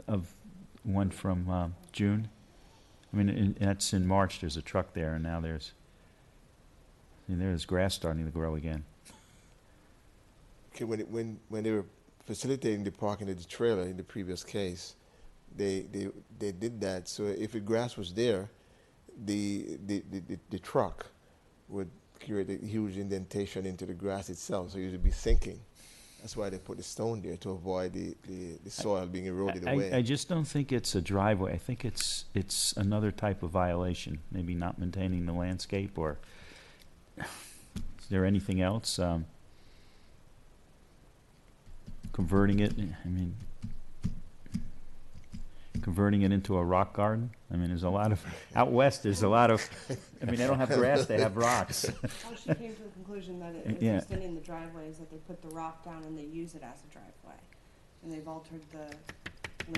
Of one from June? I mean, that's in March, there's a truck there, and now there's grass starting to grow again. Okay, when they were facilitating the parking of the trailer in the previous case, they did that. So if the grass was there, the truck would create a huge indentation into the grass itself, so it would be sinking. That's why they put the stone there, to avoid the soil being eroded away. I just don't think it's a driveway. I think it's another type of violation. Maybe not maintaining the landscape, or is there anything else? Converting it, I mean, converting it into a rock garden? I mean, there's a lot of, out west, there's a lot of, I mean, they don't have grass, they have rocks. Oh, she came to the conclusion that if Yeah. they're extending the driveways, that they put the rock down and they use it as a driveway. And they've altered the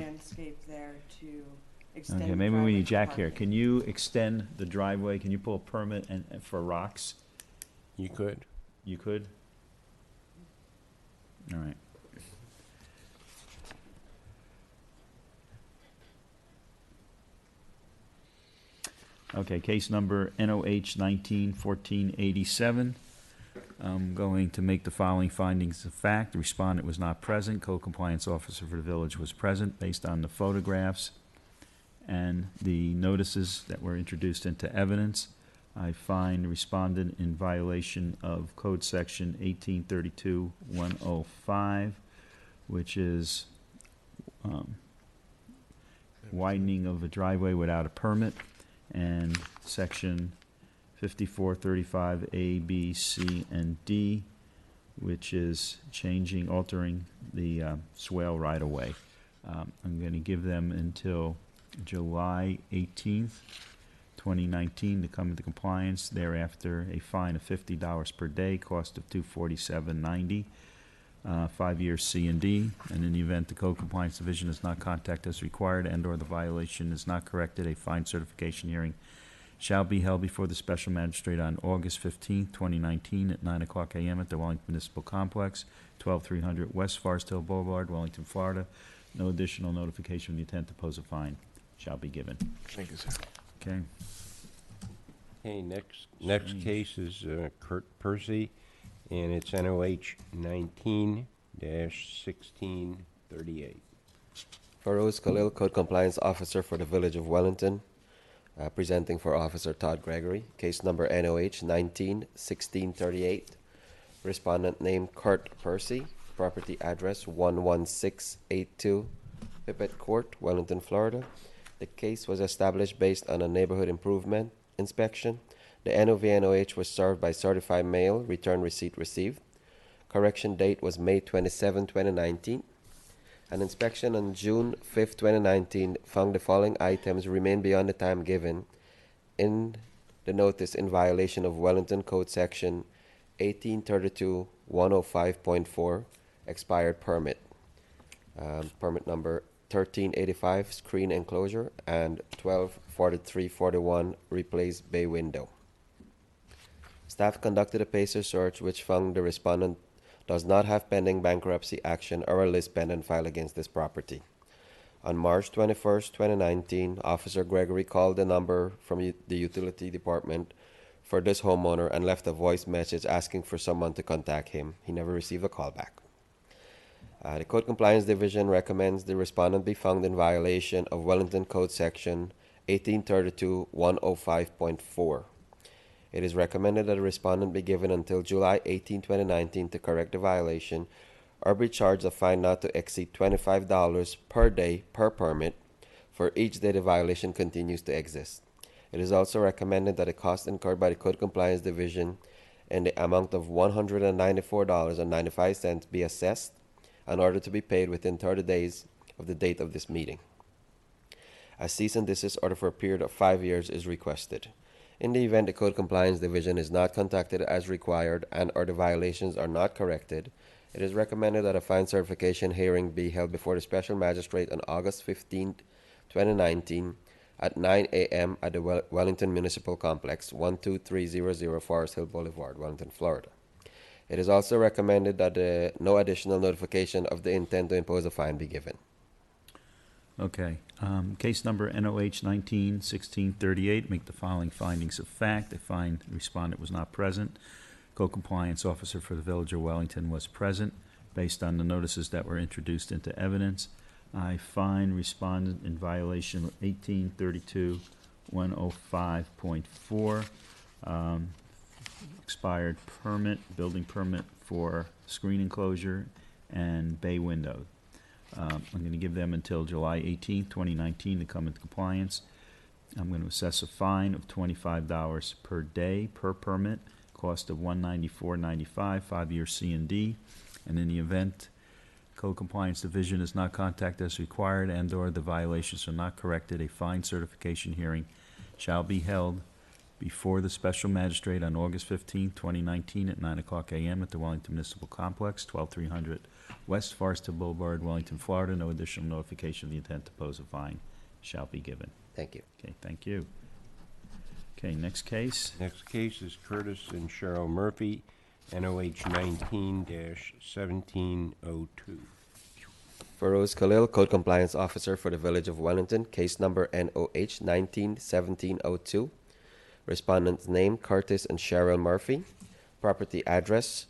landscape there to extend the Okay, driveway. maybe we need for Jack here. parking. Can you extend the driveway? Can you pull a permit and for rocks? You could. You could? All right. Okay, case number NOH 191487. I'm going to make the following findings of fact. The respondent was not present. Code compliance officer for the village was present based on the photographs and the notices that were introduced into evidence. I find the respondent in violation of code section 1832-105, which is widening of a driveway without a permit, and section 5435 A, B, C, and D, which is altering the swale right away. I'm going to give them until July 18th, 2019 to come into compliance. Thereafter, a fine of $50 per day, cost of $247.90, 5 years C&D, and in the event the Code Compliance Division does not contact as required and/or the violation is not corrected, a fine certification hearing shall be held before the special magistrate on August 15th, 2019 at 9:00 a.m. at the Wellington Municipal Complex, 12300 West Forest Hill Boulevard, Wellington, Florida. No additional notification of the intent to pose a fine shall be given. Thank you, sir. Okay. Okay, next Strange. case is Kurt Percy, and it's NOH 19-1638. Farouz Khalil, Code Compliance Officer for the Village of Wellington, presenting for Officer Todd Gregory. Case number NOH 19-1638. Respondent name Kurt Percy. Property address 11682 Pipette Court, Wellington, Florida. The case was established based on a neighborhood improvement inspection. The NOVNOH was served by certified mail. Return receipt received. Correction date was May 27, 2019. An inspection on June 5, 2019 found the following items remain beyond the time given in the notice in violation of Wellington Code Section 1832-105.4, expired permit. Permit number 1385, screen enclosure, and 124341, replace bay window. Staff conducted a PACER search which found the respondent does not have pending bankruptcy action or a list pending file against this property. On March 21st, 2019, Officer Gregory called the number from the utility department for this homeowner and left a voice message asking for someone to contact him. He never received a call back. The Code Compliance Division recommends the respondent be found in violation of Wellington Code Section 1832-105.4. It is recommended that the respondent be given until July 18, 2019 to correct the violation or be charged a fine not to exceed $25 per day per permit for each day the violation continues to exist. It is also recommended that the cost incurred by the Code Compliance Division in the amount of $194.95 be assessed in order to be paid within 30 days of the date of this meeting. A cease and desist order for a period of 5 years is requested. In the event the Code Compliance Division is not contacted as required and or the violations are not corrected, it is recommended that a fine certification hearing be held before the Special Magistrate on August 15, 2019 at 9 a.m. at the Wellington Municipal Complex, 12300 Forest Hill Boulevard, Wellington, Florida. It is also recommended that no additional notification of the intent to impose a fine be given. Okay. Case number NOH 19-1638. Make the following findings of fact. I find the respondent was not present. Code Compliance Officer for the Village of Wellington was present based on the notices that were introduced into evidence. I find respondent in violation of 1832-105.4, expired permit, building permit for screen enclosure and bay window. I'm going to give them until July 18th, 2019 to come into compliance. I'm going to assess a fine of $25 per day per permit, cost of $194.95, 5 year C&D. And in the event Code Compliance Division is not contacted as required and/or the violations are not corrected, a fine certification hearing shall be held before the special magistrate on August 15, 2019, at 9 o'clock a.m. at the Wellington Municipal Complex, 12300 West Forest Hill Boulevard, Wellington, Florida. No additional notification of the intent to pose a fine shall be given. Thank you. Okay, thank you. Okay, next case. Next case is Curtis and Cheryl Murphy, NOH 19-1702. Feroz Khalil, Code Compliance Officer for the Village of Wellington, case number NOH 19-1702. Respondent's name, Curtis and Cheryl Murphy. Property address,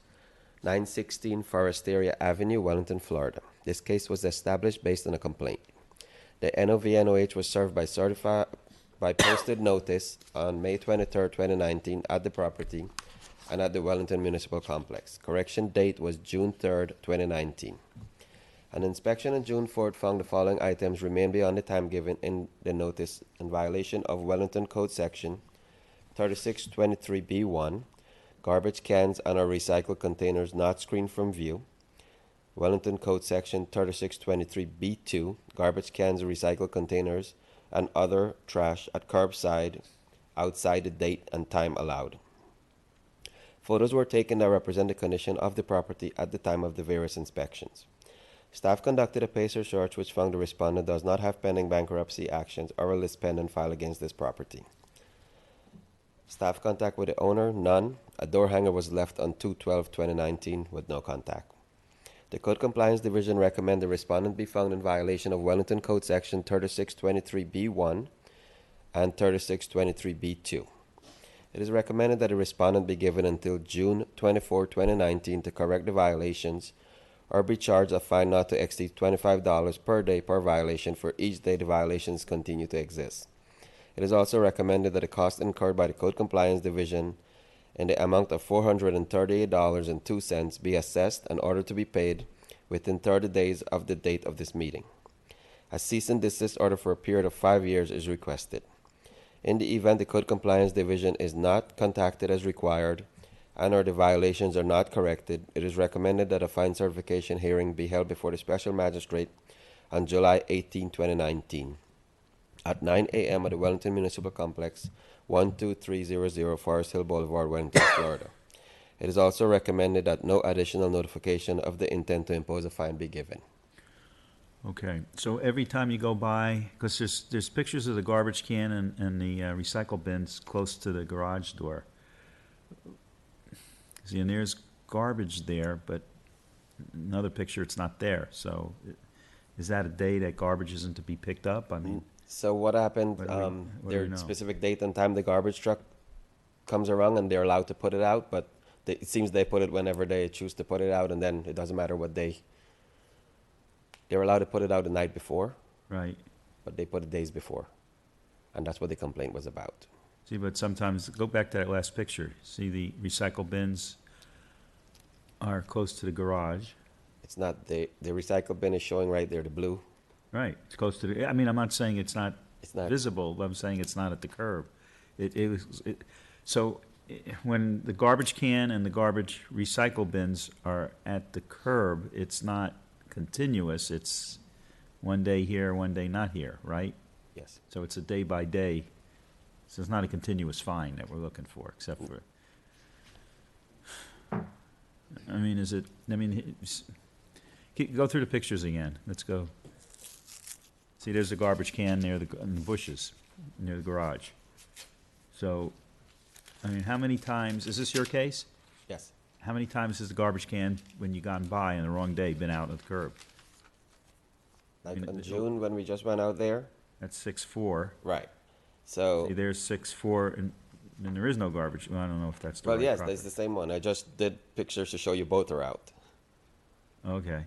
916 Foresteria Avenue, Wellington, Florida. This case was established based on a complaint. The NOV-NOH was served by posted notice on May 23, 2019 at the property and at the Wellington Municipal Complex. Correction date was June 3, 2019. An inspection on June 4th found the following items remain beyond the time given in the notice in violation of Wellington Code Section 3623B1, garbage cans and or recycled containers not screened from view. Wellington Code Section 3623B2, garbage cans, recycled containers, and other trash at curbside outside the date and time allowed. Photos were taken that represent the condition of the property at the time of the various inspections. Staff conducted a PACER search which found the respondent does not have pending bankruptcy actions or a list pending file against this property. Staff contact with the owner, none. A door hanger was left on 2/12/2019 with no contact. The Code Compliance Division recommend the respondent be found in violation of Wellington Code Section 3623B1 and 3623B2. It is recommended that the respondent be given until June 24, 2019 to correct the violations or be charged a fine not to exceed $25 per day per violation for each day the violations continue to exist. It is also recommended that the cost incurred by the Code Compliance Division in the amount of $438.02 be assessed and ordered to be paid within 30 days of the date of this meeting. A cease and desist order for a period of 5 years is requested. In the event the Code Compliance Division is not contacted as required and or the violations are not corrected, it is recommended that a fine certification hearing be held before the Special Magistrate on July 18, 2019 at 9 a.m. at the Wellington Municipal Complex, 12300 Forest Hill Boulevard, Wellington, Florida. It is also recommended that no additional notification of the intent to impose a fine be given. Okay, so every time you go by, because there's pictures of the garbage can and the recycle bins close to the garage door. See, and there's garbage there, but another picture, it's not there. So is that a day that garbage isn't to be picked up? I mean, So what happened, What do we there's know? a specific date and time the garbage truck comes around and they're allowed to put it out, but it seems they put it whenever they choose to put it out, and then it doesn't matter what day. They're allowed to put it out the night before, right. but they put it days before. And that's what the complaint was about. See, but sometimes, go back to that last picture. See, the recycle bins are close to the garage. It's not, the recycle bin is showing right there, the blue. Right, it's close to the, I mean, I'm not saying it's not It's not, visible, but I'm saying it's not at the curb. So when the garbage can and the garbage recycle bins are at the curb, it's not continuous. It's one day here, one day not here, right? yes. So it's a day by day. So it's not a continuous fine that we're looking for, except for, I mean, is it, I mean, go through the pictures again. Let's go. See, there's a garbage can near in the bushes, near the garage. So, I mean, how many times, is this your case? Yes. How many times has the garbage can, when you gone by on the wrong day, been out at the curb? Like mean, in June when we just went out there, That's 6-4. right. So, See, there's 6-4, and there is no garbage. Well, I don't know if that's the well, right yes, property. that's the same one. I just did pictures to show you both are out. Okay.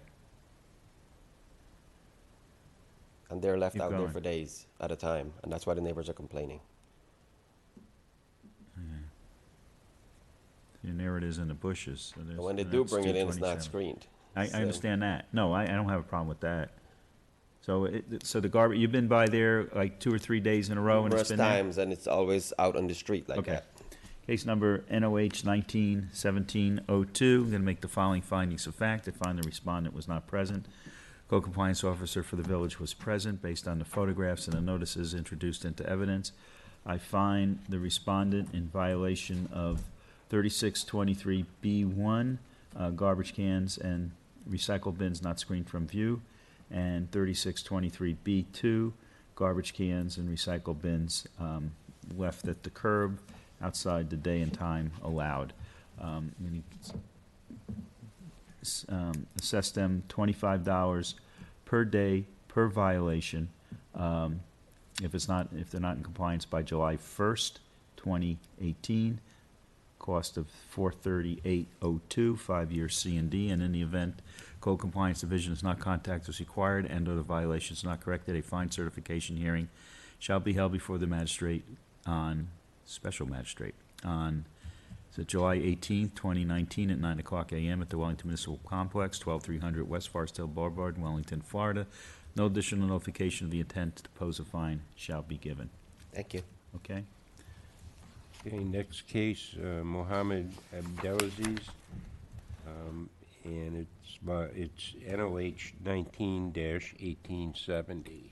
And they're left Keep out there going. for days at a time, and that's why the neighbors are complaining. And there it is in the bushes. So And when they and do that's bring it in, it's 227. not screened. I So- understand that. No, I don't have a problem with that. So so the garbage, you've been by there like 2 or 3 days in a row and it's Numerous been there? times, and it's always out on the street like Okay. that. Case number NOH 191702. I'm going to make the following findings of fact. I find the respondent was not present. Code compliance officer for the village was present based on the photographs and the notices introduced into evidence. I find the respondent in violation of 3623B1, garbage cans and recycle bins not screened from view, and 3623B2, garbage cans and recycle bins left at the curb outside the day and time allowed. We assess them $25 per day per violation if they're not in compliance by July 1st, 2018. Cost of $438.02, 5-year C&D, and in the event Code Compliance Division is not contacted as required and/or the violation is not corrected, a fine certification hearing shall be held before the special magistrate on July 18th, 2019 at 9 o'clock a.m. at the Wellington Municipal Complex, 12300 West Forest Hill Boulevard, Wellington, Florida. No additional notification of the intent to pose a fine shall be given. Thank you. Okay? Okay, next case, Mohammed Abdelaziz, and it's NOH 19-1870.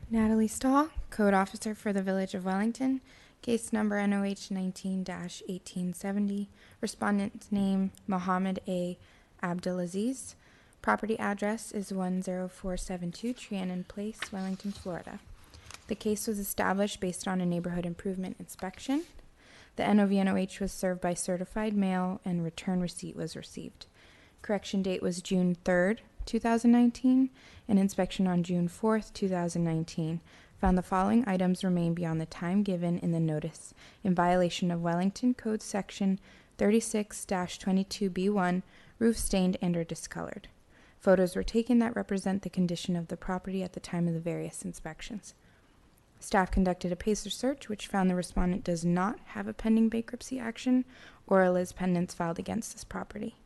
Natalie Stahl, Code Officer for the Village of Wellington. Case number NOH 19-1870. Respondent's name, Mohammed A. Abdelaziz. Property address is 10472 Trianon Place, Wellington, Florida. The case was established based on a neighborhood improvement inspection. The NOVNOH was served by certified mail and return receipt was received. Correction date was June 3rd, 2019, and inspection on June 4th, 2019. Found the following items remain beyond the time given in the notice in violation of Wellington Code Section 36-22B1, roof stained and or discolored. Photos were taken that represent the condition of the property at the time of the various inspections. Staff conducted a PACER search, which found the respondent does not have a pending bankruptcy action or a lis pendens filed against this property.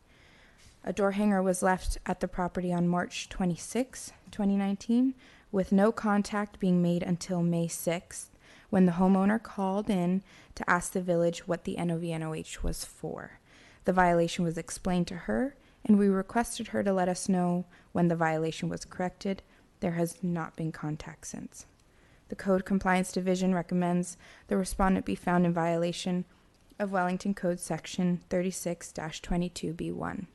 A door hanger was left at the property on March 26, 2019, with no contact being made until May 6th, when the homeowner called in to ask the village what the NOVNOH was for. The violation was explained to her, and we requested her to let us know when the violation was corrected. There has not been contact since. The Code Compliance Division recommends the respondent be found in violation of Wellington Code Section 36-22B1.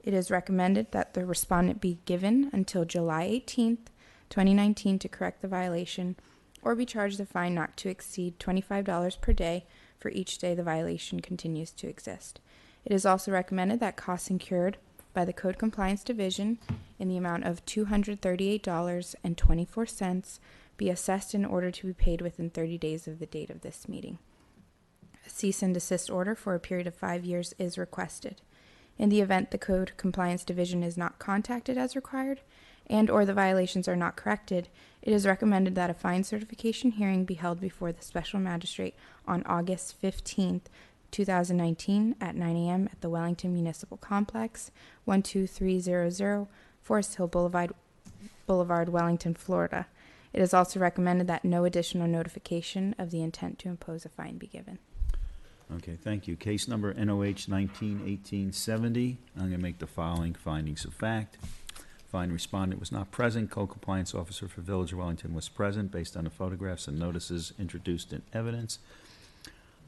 It is recommended that the respondent be given until July 18th, 2019 to correct the violation, or be charged a fine not to exceed $25 per day for each day the violation continues to exist. It is also recommended that costs incurred by the Code Compliance Division in the amount of $238.24 be assessed in order to be paid within 30 days of the date of this meeting. A cease and desist order for a period of 5 years is requested. In the event the Code Compliance Division is not contacted as required and or the violations are not corrected, it is recommended that a fine certification hearing be held before the special magistrate on August 15th, 2019 at 9 a.m. at the Wellington Municipal Complex, 12300 Forest Hill Boulevard, Wellington, Florida. It is also recommended that no additional notification of the intent to impose a fine be given. Okay, thank you. Case number NOH 19-1870. I'm going to make the following findings of fact. Find respondent was not present. Code Compliance Officer for Village of Wellington was present based on the photographs and notices introduced in evidence.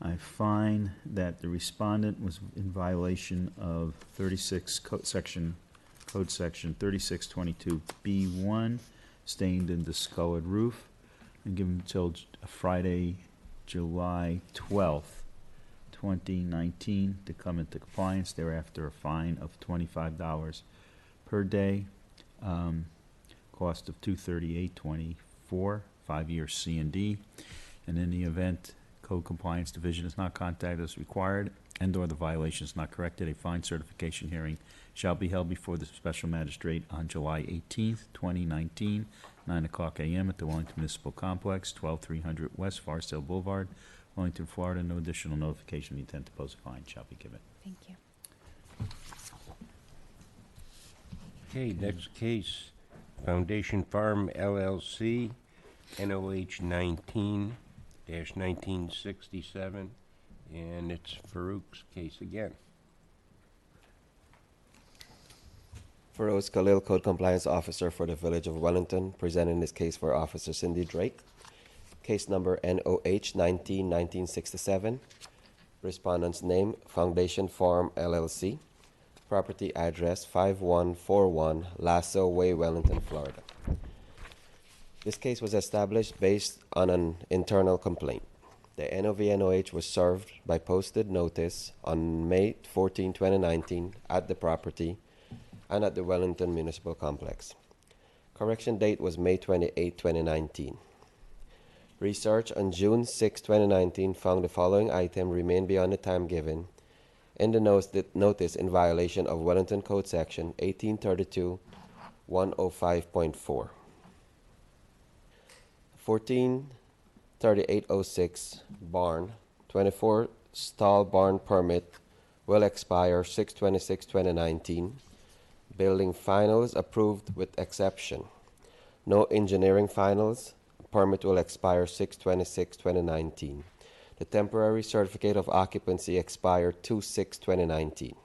I find that the respondent was in violation of Code Section 3622B1, stained and discolored roof, and give him until Friday, July 12th, 2019 to come into compliance. Thereafter, a fine of $25 per day, cost of $238.24, 5-year C&D, and in the event Code Compliance Division is not contacted as required and or the violation is not corrected, a fine certification hearing shall be held before the special magistrate on July 18th, 2019, 9 o'clock a.m. at the Wellington Municipal Complex, 12300 West Forest Hill Boulevard, Wellington, Florida. No additional notification of the intent to pose a fine shall be given. Thank you. Okay, next case, Foundation Farm LLC, NOH 1967, and it's Farouk's case again. Feroz Khalil, Code Compliance Officer for the Village of Wellington, presenting this case for Officer Cindy Drake. Case number NOH 19-1967. Respondent's name, Foundation Farm LLC. Property address 5141 Lasso Way, Wellington, Florida. This case was established based on an internal complaint. The NOV-NOH was served by posted notice on May 14, 2019 at the property and at the Wellington Municipal Complex. Correction date was May 28, 2019. Research on June 6, 2019 found the following item remained beyond the time given in the notice in violation of Wellington Code Section 1832-105.4. 143806 barn, 24 stall barn permit will expire 6/26/2019. Building finals approved with exception. No engineering finals. Permit will expire 6/26/2019. The temporary certificate of occupancy expired 2/6/2019.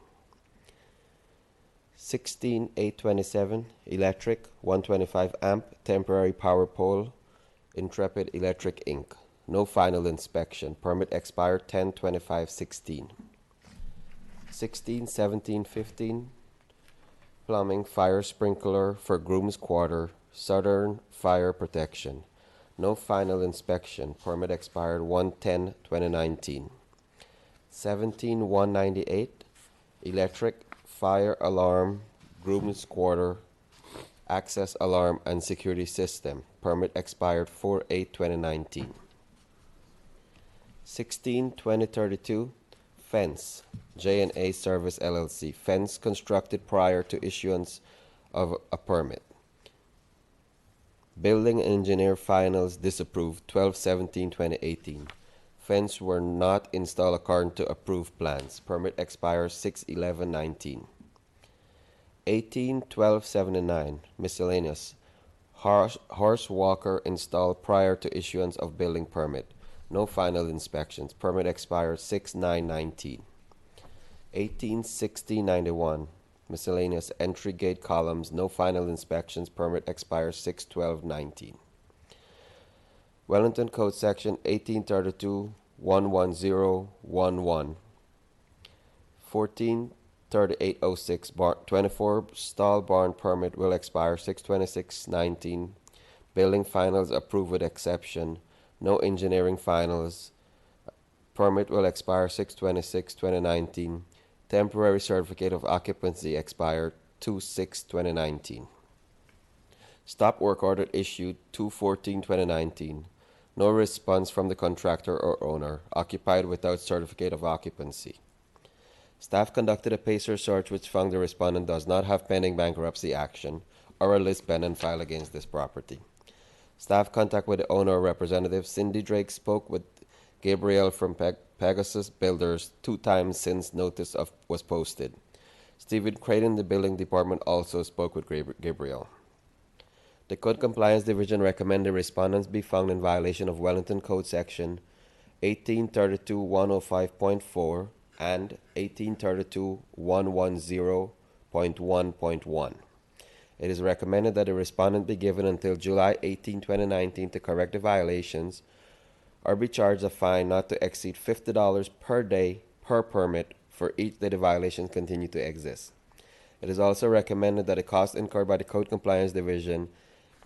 16827 electric 125 amp temporary power pole Intrepid Electric Inc. No final inspection. Permit expired 10/25/16. 161715 plumbing fire sprinkler for Groom's Quarter Southern Fire Protection. No final inspection. Permit expired 1/10/2019. 17198 electric fire alarm Groom's Quarter access alarm and security system. Permit expired 4/8/2019. 162032 fence J&A Service LLC. Fence constructed prior to issuance of a permit. Building engineer finals disapproved 12/17/2018. Fence were not installed according to approved plans. Permit expires 6/11/19. 181279 miscellaneous horse walker installed prior to issuance of building permit. No final inspections. Permit expired 6/9/19. 186091 miscellaneous entry gate columns. No final inspections. Permit expires 6/12/19. Wellington Code Section 1832-11011. 143806 24 stall barn permit will expire 6/26/19. Building finals approved with exception. No engineering finals. Permit will expire 6/26/2019. Temporary certificate of occupancy expired 2/6/2019. Stop work order issued 2/14/2019. No response from the contractor or owner. Occupied without certificate of occupancy. Staff conducted a PACER search which found the respondent does not have pending bankruptcy action or a list pending file against this property. Staff contact with the owner or representative. Cindy Drake spoke with Gabriel from Pegasus Builders 2 times since notice was posted. Stephen Creighton, the building department, also spoke with Gabriel. The Code Compliance Division recommended respondents be found in violation of Wellington Code Section 1832-105.4 and 1832-110.1.1. It is recommended that the respondent be given until July 18, 2019 to correct the violations or be charged a fine not to exceed $50 per day per permit for each day the violations continue to exist. It is also recommended that the cost incurred by the Code Compliance Division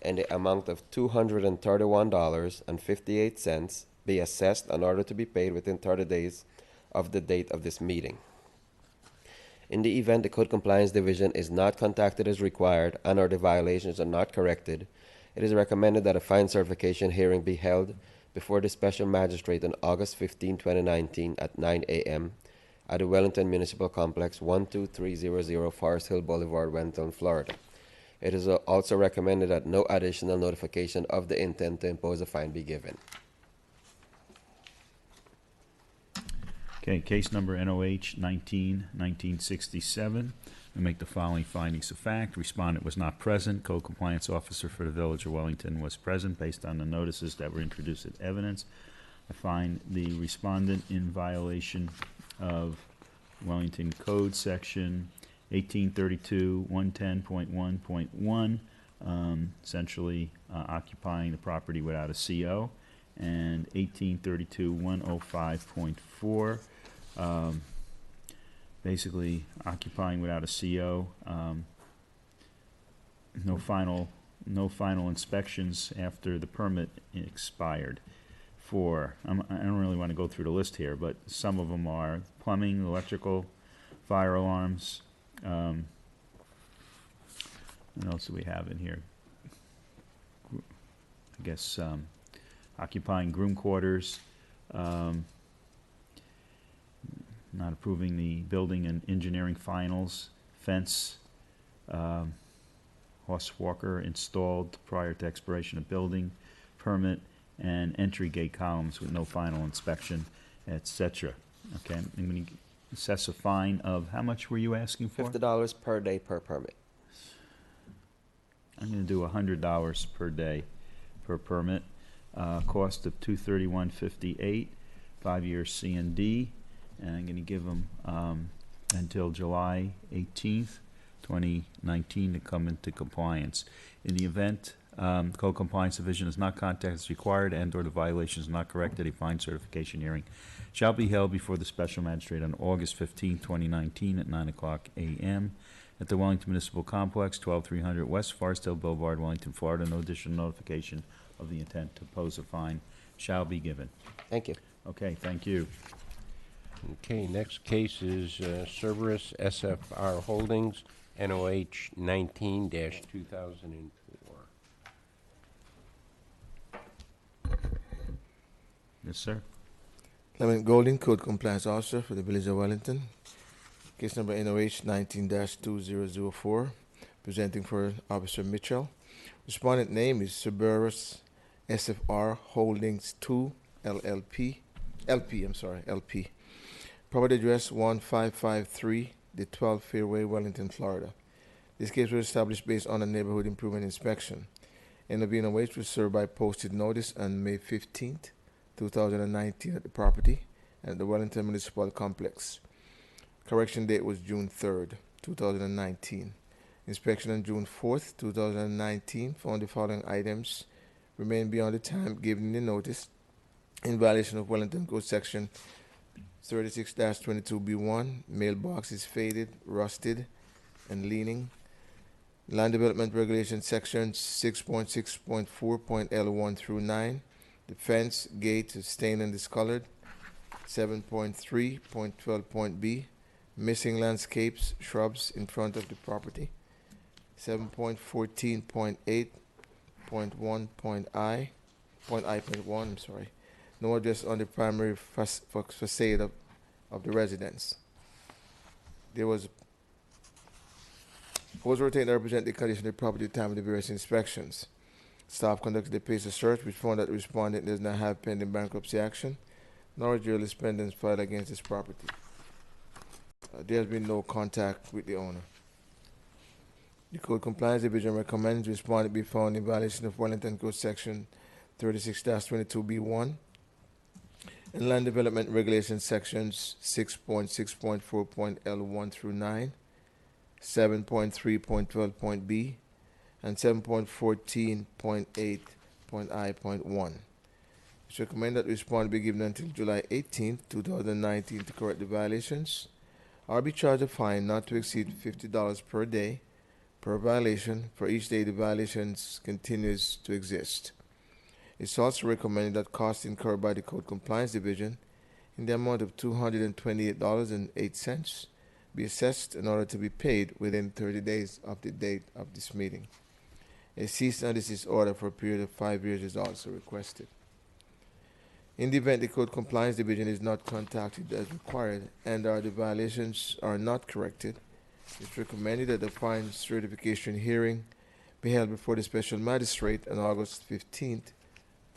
in the amount of $231.58 be assessed in order to be paid within 30 days of the date of this meeting. In the event the Code Compliance Division is not contacted as required and or the violations are not corrected, it is recommended that a fine certification hearing be held before the Special Magistrate on August 15, 2019 at 9 a.m. at the Wellington Municipal Complex, 12300 Forest Hill Boulevard, Wellington, Florida. It is also recommended that no additional notification of the intent to impose a fine be given. Okay, case number NOH 19-1967. I make the following findings of fact. Respondent was not present. Code Compliance Officer for the Village of Wellington was present based on the notices that were introduced as evidence. I find the respondent in violation of Wellington Code Section 1832, 110.1.1, essentially occupying the property without a CO, and 1832, 105.4, basically occupying without a CO. No final inspections after the permit expired. I don't really want to go through the list here, but some of them are plumbing, electrical, fire alarms. What else do we have in here? I guess occupying groom quarters, not approving the building and engineering finals, fence, horse walker installed prior to expiration of building permit, and entry gate columns with no final inspection, etc. Okay, I'm going to assess a fine of, how much were you asking for? $50 per day per permit. I'm going to do $100 per day per permit. Cost of $231.58, 5-year C and D, and I'm going to give them until July 18th, 2019 to come into compliance. In the event Code Compliance Division is not contacted as required and/or the violation is not corrected, a fine certification hearing shall be held before the Special Magistrate on August 15, 2019 at 9:00 a.m. at the Wellington Municipal Complex, 12300 West Forestdale Boulevard, Wellington, Florida. No additional notification of the intent to pose a fine shall be given. Thank you. Okay, thank you. Okay, next case is Cerberus SFR Holdings, NOH 19-2004. Yes, sir. Clement Golding, Code Compliance Officer for the Village of Wellington. Case number NOH 19-2004, presenting for Officer Mitchell. Respondent name is Cerberus SFR Holdings 2 LP. Property address 1553, the 12th Fairway, Wellington, Florida. This case was established based on a neighborhood improvement inspection. NOH was served by posted notice on May 15th, 2019 at the property and at the Wellington Municipal Complex. Correction date was June 3rd, 2019. Inspection on June 4th, 2019 found the following items remain beyond the time given in the notice in violation of Wellington Code Section 36-22B1. Mailbox is faded, rusted, and leaning. Land Development Regulation Section 6.6.4.L1 through 9. The fence, gate is stained and discolored. 7.3.12.B. Missing landscapes, shrubs in front of the property. 7.14.8.1.I. No address on the primary facade of the residence. There was retained to represent the condition of the property at the time of the various inspections. Staff conducted a pacer search which found that the respondent does not have pending bankruptcy action, nor a jurorless pendants filed against his property. There has been no contact with the owner. The Code Compliance Division recommends the respondent be found in violation of Wellington Code Section 36-22B1 and Land Development Regulations Sections 6.6.4.L1 through 9, 7.3.12.B, and 7.14.8.I.1. It's recommended that the respondent be given until July 18, 2019 to correct the violations, or be charged a fine not to exceed $50 per day per violation for each day the violations continues to exist. It's also recommended that costs incurred by the Code Compliance Division in the amount of $228.08 be assessed in order to be paid within 30 days of the date of this meeting. A cease and desist order for a period of 5 years is also requested. In the event the Code Compliance Division is not contacted as required and or the violations are not corrected, it's recommended that the fine certification hearing be held before the Special Magistrate on August 15th,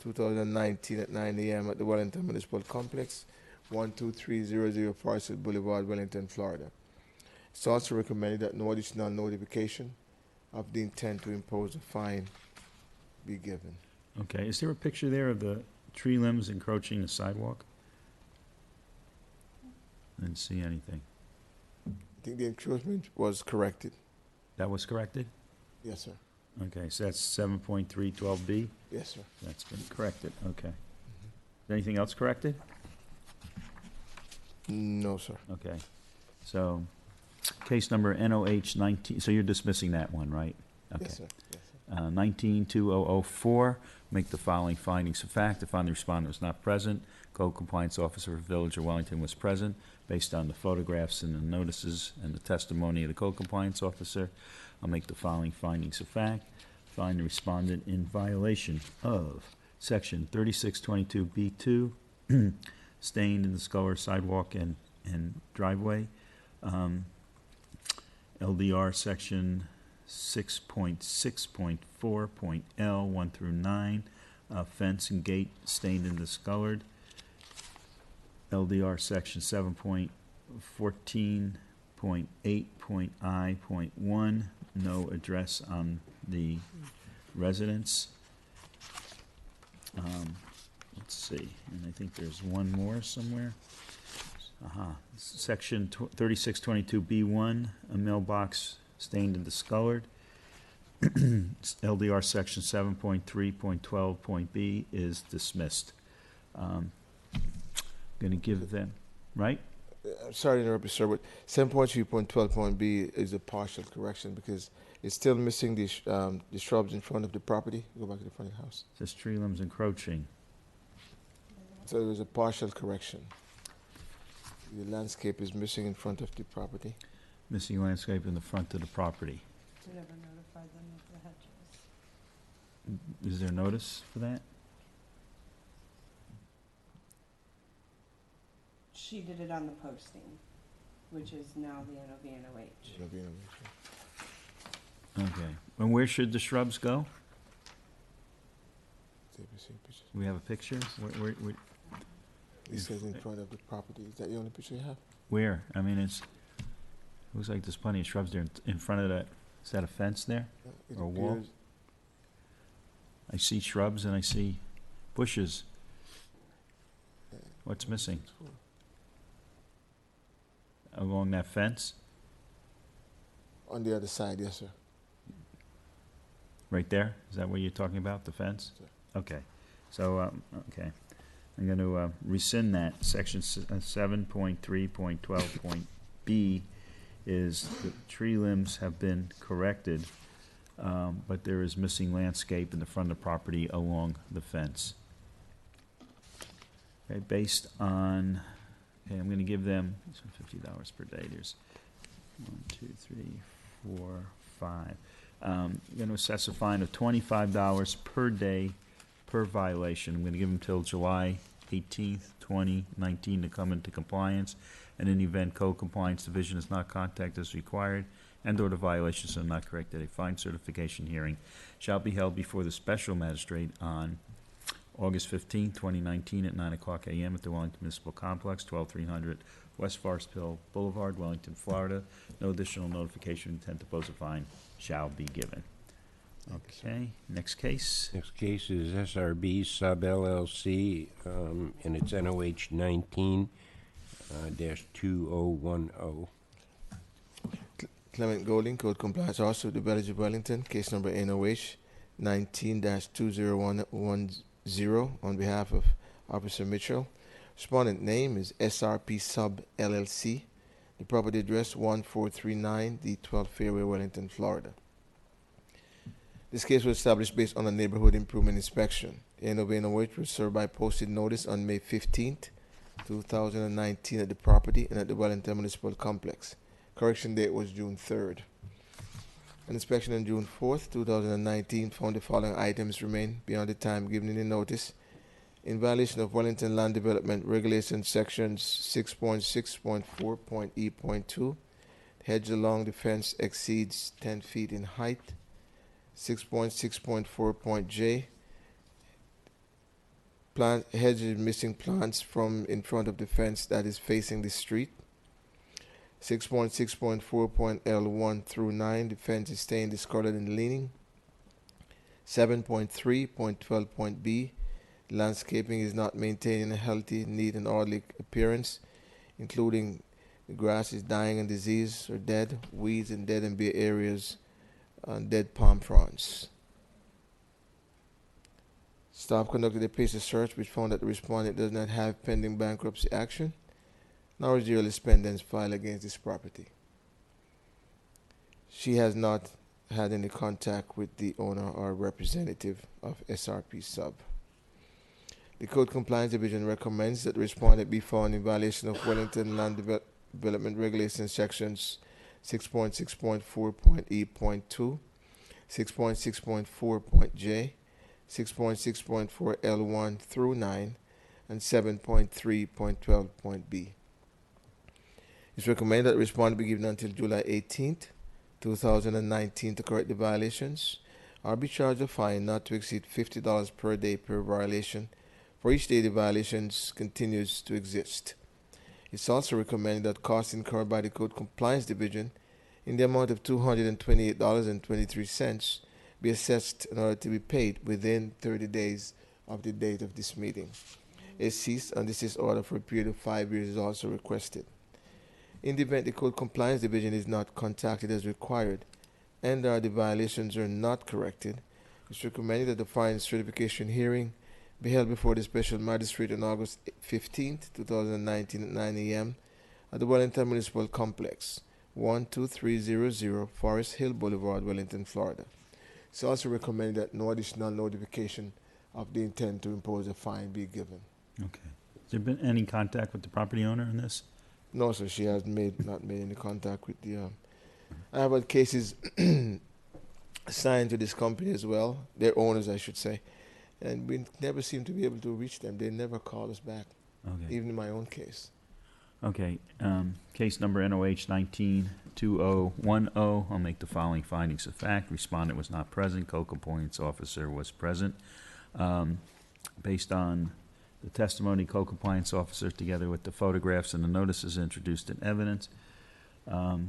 2019 at 9 a.m. at the Wellington Municipal Complex, 12300 Forest Boulevard, Wellington, Florida. It's also recommended that no additional notification of the intent to impose a fine be given. Okay, is there a picture there of the tree limbs encroaching the sidewalk? Didn't see anything. I think the encroachment was corrected. That was corrected? Yes, sir. Okay, so that's 7.312B? Yes, sir. That's been corrected, okay. Anything else corrected? No, sir. Okay. So, case number NOH 19, so you're dismissing that one, right? Okay. Yes, sir. Yes, sir. 19-2004, make the following findings of fact. To find the respondent was not present, code compliance officer for Village of Wellington was present, based on the photographs and the notices and the testimony of the code compliance officer. I'll make the following findings of fact. Find the respondent in violation of section 3622B2, stained in the sculler sidewalk and driveway. LDR section 6.6.4.L 1 through 9, fence and gate stained in the scullered. LDR section 7.14.8.I.1, no address on the residence. Let's see, and I think there's one more somewhere. Section 3622B1, a mailbox stained in the scullered. LDR section 7.3.12.B is dismissed. Going to give them, right? I'm sorry to interrupt you, sir, but 7.3.12.B is a partial correction because it's still missing the shrubs in front of the property. Go back to the front of the house. It says tree limbs encroaching. So it was a partial correction. The landscape is missing in front of the property. Missing landscape in the front of the property. We never notified them of the hedges. Is there notice for that? She did it on the posting, which is now the NOV/NOH. Okay. And where should the shrubs go? We have a picture? Where, It says in front of the property. Is that the only picture you have? where? I mean, looks like there's plenty of shrubs there in front of that. Is that a fence there? It Or a wall? appears- I see shrubs and I see bushes. What's missing? Along that fence? On the other side, yes, sir. Right there? Is that what you're talking about, the fence? Okay. So, okay. I'm going to rescind that. Section 7.3.12.B is the tree limbs have been corrected, but there is missing landscape in the front of the property along the fence. Okay, based on, okay, I'm going to give them $50 per day. There's 1, 2, 3, 4, 5. I'm going to assess a fine of $25 per day per violation. I'm going to give them till July 18th, 2019 to come into compliance. And in the event code compliance division is not contacted as required and/or the violations are not corrected, a fine certification hearing shall be held before the special magistrate on August 15th, 2019 at 9 o'clock a.m. at the Wellington Municipal Complex, 12300 West Forest Hill Boulevard, Wellington, Florida. No additional notification intent to pose a fine shall be given. Okay, next case. Next case is SRB Sub LLC, and it's NOH 19-2010. Clement Golding, Code Compliance Officer with the Village of Wellington, case number NOH 19-20110 on behalf of Officer Mitchell. Respondent name is SRP Sub LLC. The property address 1439 the 12th Fairway, Wellington, Florida. This case was established based on a neighborhood improvement inspection. The NOV/NOH was served by posted notice on May 15th, 2019 at the property and at the Wellington Municipal Complex. Correction date was June 3rd. An inspection on June 4th, 2019 found the following items remain beyond the time given in the notice. In violation of Wellington Land Development Regulations sections 6.6.4.E.2, hedge along the fence exceeds 10 feet in height. 6.6.4.J, plant hedges missing plants from in front of the fence that is facing the street. 6.6.4.L1 through 9, the fence is stained, discolored, and leaning. 7.3.12.B, Landscaping is not maintaining a healthy, neat, and orderly appearance, including the grass is dying and diseased or dead, weeds in dead and bare areas, and dead palm fronds. Staff conducted a pacer search which found that the respondent does not have pending bankruptcy action, nor is there a lispendence filed against this property. She has not had any contact with the owner or representative of SRP Sub. The Code Compliance Division recommends that the respondent be found in violation of Wellington Land Development Regulations sections 6.6.4.E.2, 6.6.4.J, 6.6.4 L1 through 9, and 7.3.12.B. It's recommended that the respondent be given until July 18th, 2019 to correct the violations, or be charged a fine not to exceed $50 per day per violation for each day the violations continues to exist. It's also recommended that costs incurred by the Code Compliance Division in the amount of $228.23 be assessed in order to be paid within 30 days of the date of this meeting. A cease and desist order for a period of 5 years is also requested. In the event the Code Compliance Division is not contacted as required and the violations are not corrected, it's recommended that the fine certification hearing be held before the Special Magistrate on August 15th, 2019 at 9 a.m. at the Wellington Municipal Complex, 12300 Forest Hill Boulevard, Wellington, Florida. It's also recommended that no additional notification of the intent to impose a fine be given. Okay. Has there been any contact with the property owner in this? No, sir, she has not made any contact with the. I have had cases assigned to this company as well, their owners, I should say, and we never seem to be able to reach them. They never call us back, Okay. even in my own case. Okay, case number NOH 192010. I'll make the following findings of fact. Respondent was not present. Co-compliance officer was present. Based on the testimony, co-compliance officer, together with the photographs and the notices introduced in evidence, I'll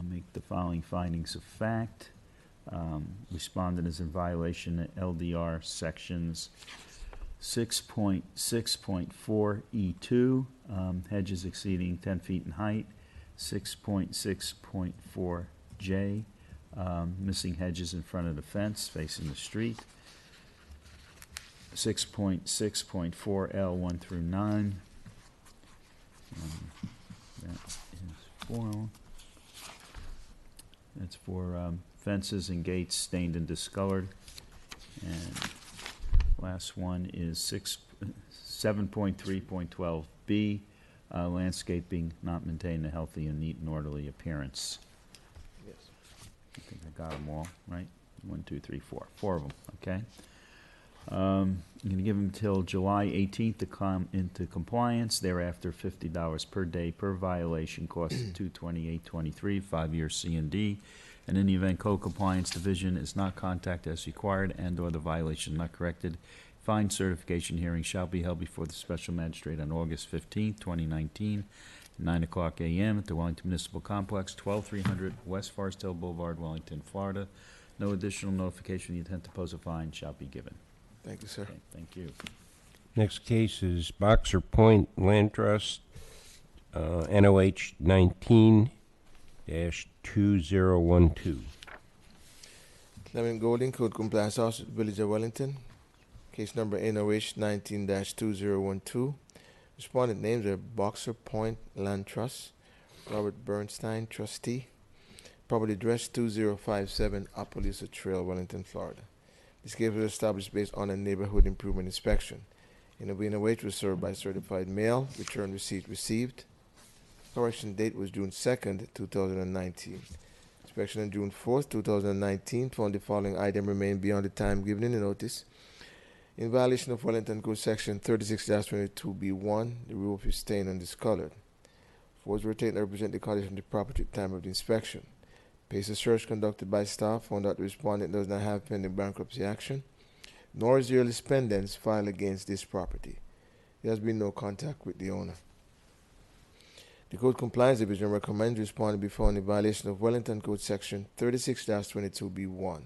make the following findings of fact. Respondent is in violation of LDR sections 6.6.4E2, hedges exceeding 10 feet in height, 6.6.4J, missing hedges in front of the fence facing the street, 6.6.4L 1 through 9. That is for. That's for fences and gates stained and discolored. And last one is 7.3.12B, landscaping not maintain a healthy and neat and orderly appearance. Yes. I think I got them all, right? 1, 2, 3, 4. 4 of them, okay? I'm going to give them till July 18th to come into compliance. Thereafter, $50 per day per violation, cost $228.23, 5-year C&D. And in the event Code Compliance Division is not contacted as required and/or the violation not corrected, fine certification hearing shall be held before the Special Magistrate on August 15th, 2019, 9:00 a.m. at the Wellington Municipal Complex, 12300 West Forest Hill Boulevard, Wellington, Florida. No additional notification of the intent to pose a fine shall be given. Thank you, sir. Okay, thank you. Next case is Boxer Point Land Trust, NOH 19-2012. Clement Golding, Code Compliance Officer, Village of Wellington. Case number NOH 19-2012. Respondent names are Boxer Point Land Trust, Robert Bernstein, trustee. Property address 2057 Appaloosa Trail, Wellington, Florida. This case was established based on a neighborhood improvement inspection. NOH was served by certified mail. Return receipt received. Correction date was June 2nd, 2019. Inspection on June 4th, 2019 found the following item remained beyond the time given in the notice. In violation of Wellington Code Section 36-22B1, the roof is stained and discolored. Photos were taken to represent the condition of the property at the time of the inspection. Pacer search conducted by staff found that the respondent does not have pending bankruptcy action, nor is there a lispendence filed against this property. There has been no contact with the owner. The Code Compliance Division recommends the respondent be found in violation of Wellington Code Section 36-22B1.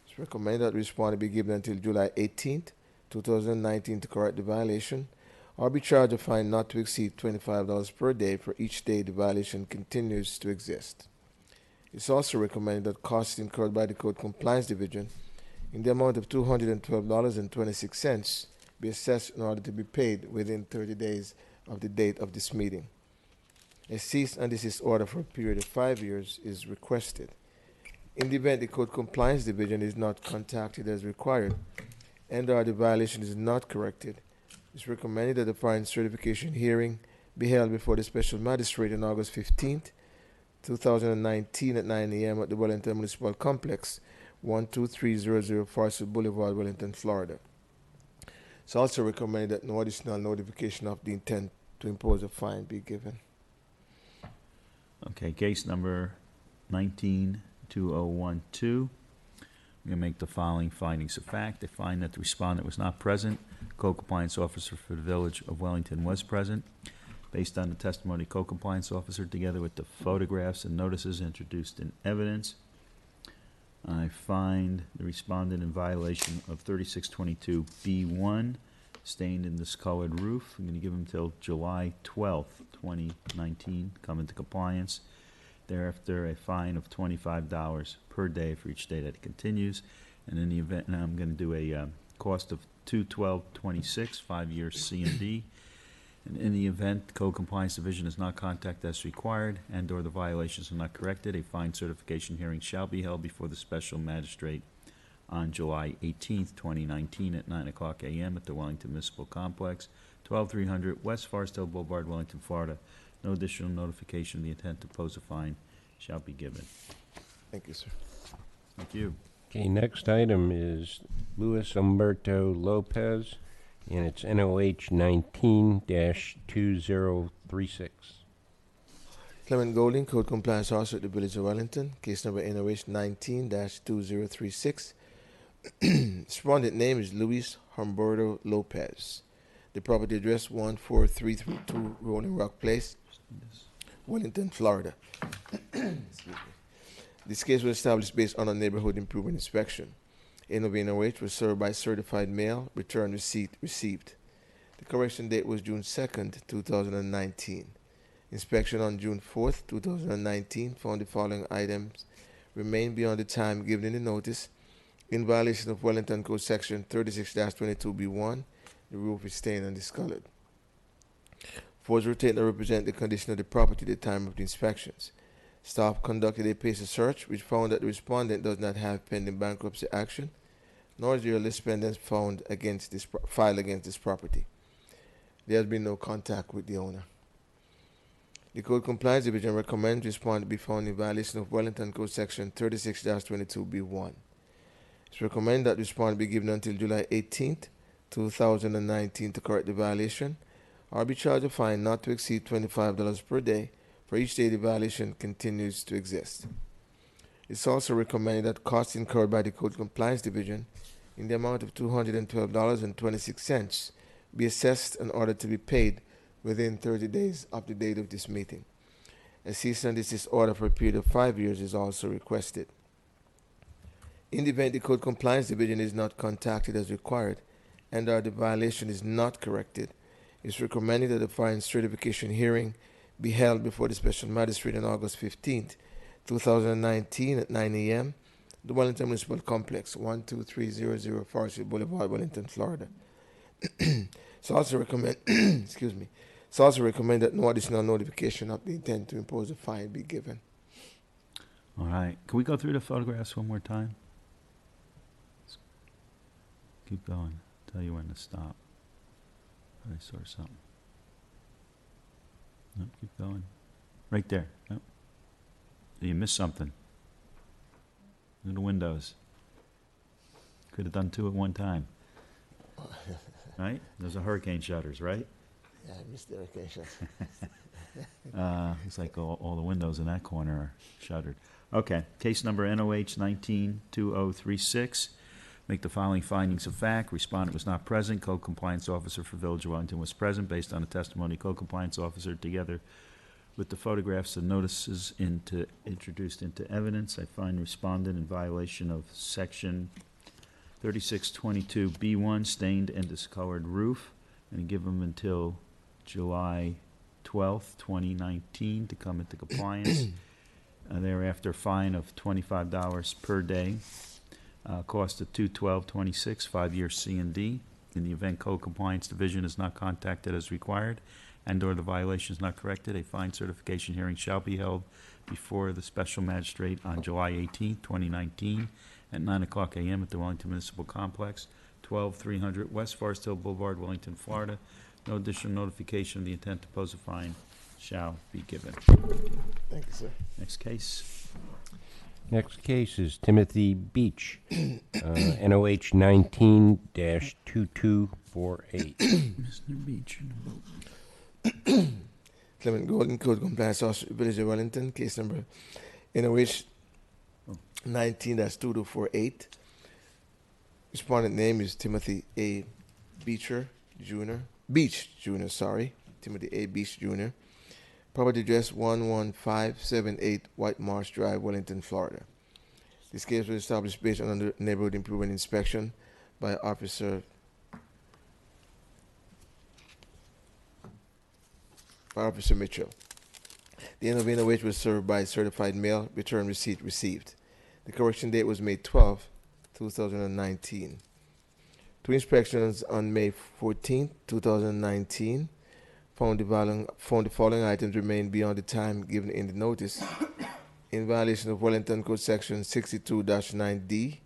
It's recommended that the respondent be given until July 18th, 2019 to correct the violation, or be charged a fine not to exceed $25 per day for each day the violation continues to exist. It's also recommended that costs incurred by the Code Compliance Division in the amount of $212.26 be assessed in order to be paid within 30 days of the date of this meeting. A cease and desist order for a period of 5 years is requested. In the event the Code Compliance Division is not contacted as required and/or the violation is not corrected, it's recommended that the fine certification hearing be held before the Special Magistrate on August 15th, 2019 at 9 a.m. at the Wellington Municipal Complex, 12300 Forest Boulevard, Wellington, Florida. It's also recommended that no additional notification of the intent to impose a fine be given. Okay, case number 19-2012. We're going to make the following findings of fact. They find that the respondent was not present. Code Compliance Officer for the Village of Wellington was present. Based on the testimony of Code Compliance Officer, together with the photographs and notices introduced in evidence, I find the respondent in violation of 3622B1, stained and discolored roof. I'm going to give him till July 12th, 2019, come into compliance. Thereafter, a fine of $25 per day for each day that it continues. And in the event, now I'm going to do a cost of $212.26, 5 years C&D. And in the event Code Compliance Division is not contacted as required and/or the violations are not corrected, a fine certification hearing shall be held before the Special Magistrate on July 18th, 2019 at 9 o'clock a.m. at the Wellington Municipal Complex, 12300 West Forest Hill Boulevard, Wellington, Florida. No additional notification of the intent to impose a fine shall be given. Thank you, sir. Thank you. Okay, next item is Luis Humberto Lopez, and it's NOH 19-2036. Clement Golding, Code Compliance Officer at the Village of Wellington, case number NOH 19-2036. Respondent name is Luis Humberto Lopez. The property address 14332 Rolling Rock Place, Wellington, Florida. Excuse me. This case was established based on a neighborhood improvement inspection. NOH was served by certified mail, return receipt received. The correction date was June 2nd, 2019. Inspection on June 4th, 2019 found the following items remain beyond the time given in the notice. In violation of Wellington Code Section 36-22B1, the roof is stained and discolored. Photos were taken to represent the condition of the property at the time of the inspections. Staff conducted a pacer search, which found that the respondent does not have pending bankruptcy action, nor is there a list pendants found against this filed against this property. There has been no contact with the owner. The Code Compliance Division recommends the respondent be found in violation of Wellington Code Section 36-22B1. It's recommended that the respondent be given until July 18th, 2019 to correct the violation, or be charged a fine not to exceed $25 per day for each day the violation continues to exist. It's also recommended that costs incurred by the Code Compliance Division in the amount of $212.26 be assessed in order to be paid within 30 days of the date of this meeting. A cease and desist order for a period of 5 years is also requested. In the event the Code Compliance Division is not contacted as required and/or the violation is not corrected, it's recommended that a fine certification hearing be held before the Special Magistrate on August 15th, 2019 at 9 a.m. The Wellington Municipal Complex, 12300 Forest Hill Boulevard, Wellington, Florida. It's also recommend, excuse me. It's also recommended that no additional notification of the intent to impose a fine be given. All right. Can we go through the photographs one more time? Let's keep going. Tell you when to stop. I saw something. Nope, keep going. Right there. Nope. You missed something. Look at the windows. Could have done two at one time. Right? Those are hurricane shutters, right? Yeah, I missed the hurricane shutters. Looks like all the windows in that corner are shuttered. Okay. Case number NOH 19-2036. Make the following findings of fact. Respondent was not present. Code Compliance Officer for Village of Wellington was present. Based on the testimony, Code Compliance Officer, together with the photographs and notices introduced into evidence, I find respondent in violation of Section 3622B1, stained and discolored roof, and give them until July 12th, 2019 to come into compliance. Thereafter, fine of $25 per day. Cost of $212.26, 5-year C&D. In the event Code Compliance Division is not contacted as required and/or the violation is not corrected, a fine certification hearing shall be held before the special magistrate on July 18th, 2019, at 9:00 a.m. at the Wellington Municipal Complex, 12300 West Forest Hill Boulevard, Wellington, Florida. No additional notification of the intent to pose a fine shall be given. Thank you, sir. Next case. Next case is Timothy Beach, NOH 19-2248. Mr. Beach. Clement Golden, Code Compliance Officer, Village of Wellington, case number NOH 19-2248. Respondent name is Timothy A. Beach Jr., Timothy A. Beach Jr. Property address 11578 White Marsh Drive, Wellington, Florida. This case was established based on a neighborhood improvement inspection by Officer Mitchell. The end of NOH was served by certified mail, return receipt received. The correction date was May 12, 2019. Two inspections on May 14, 2019 found the following items remain beyond the time given in the notice. In violation of Wellington Code Section 62-9D,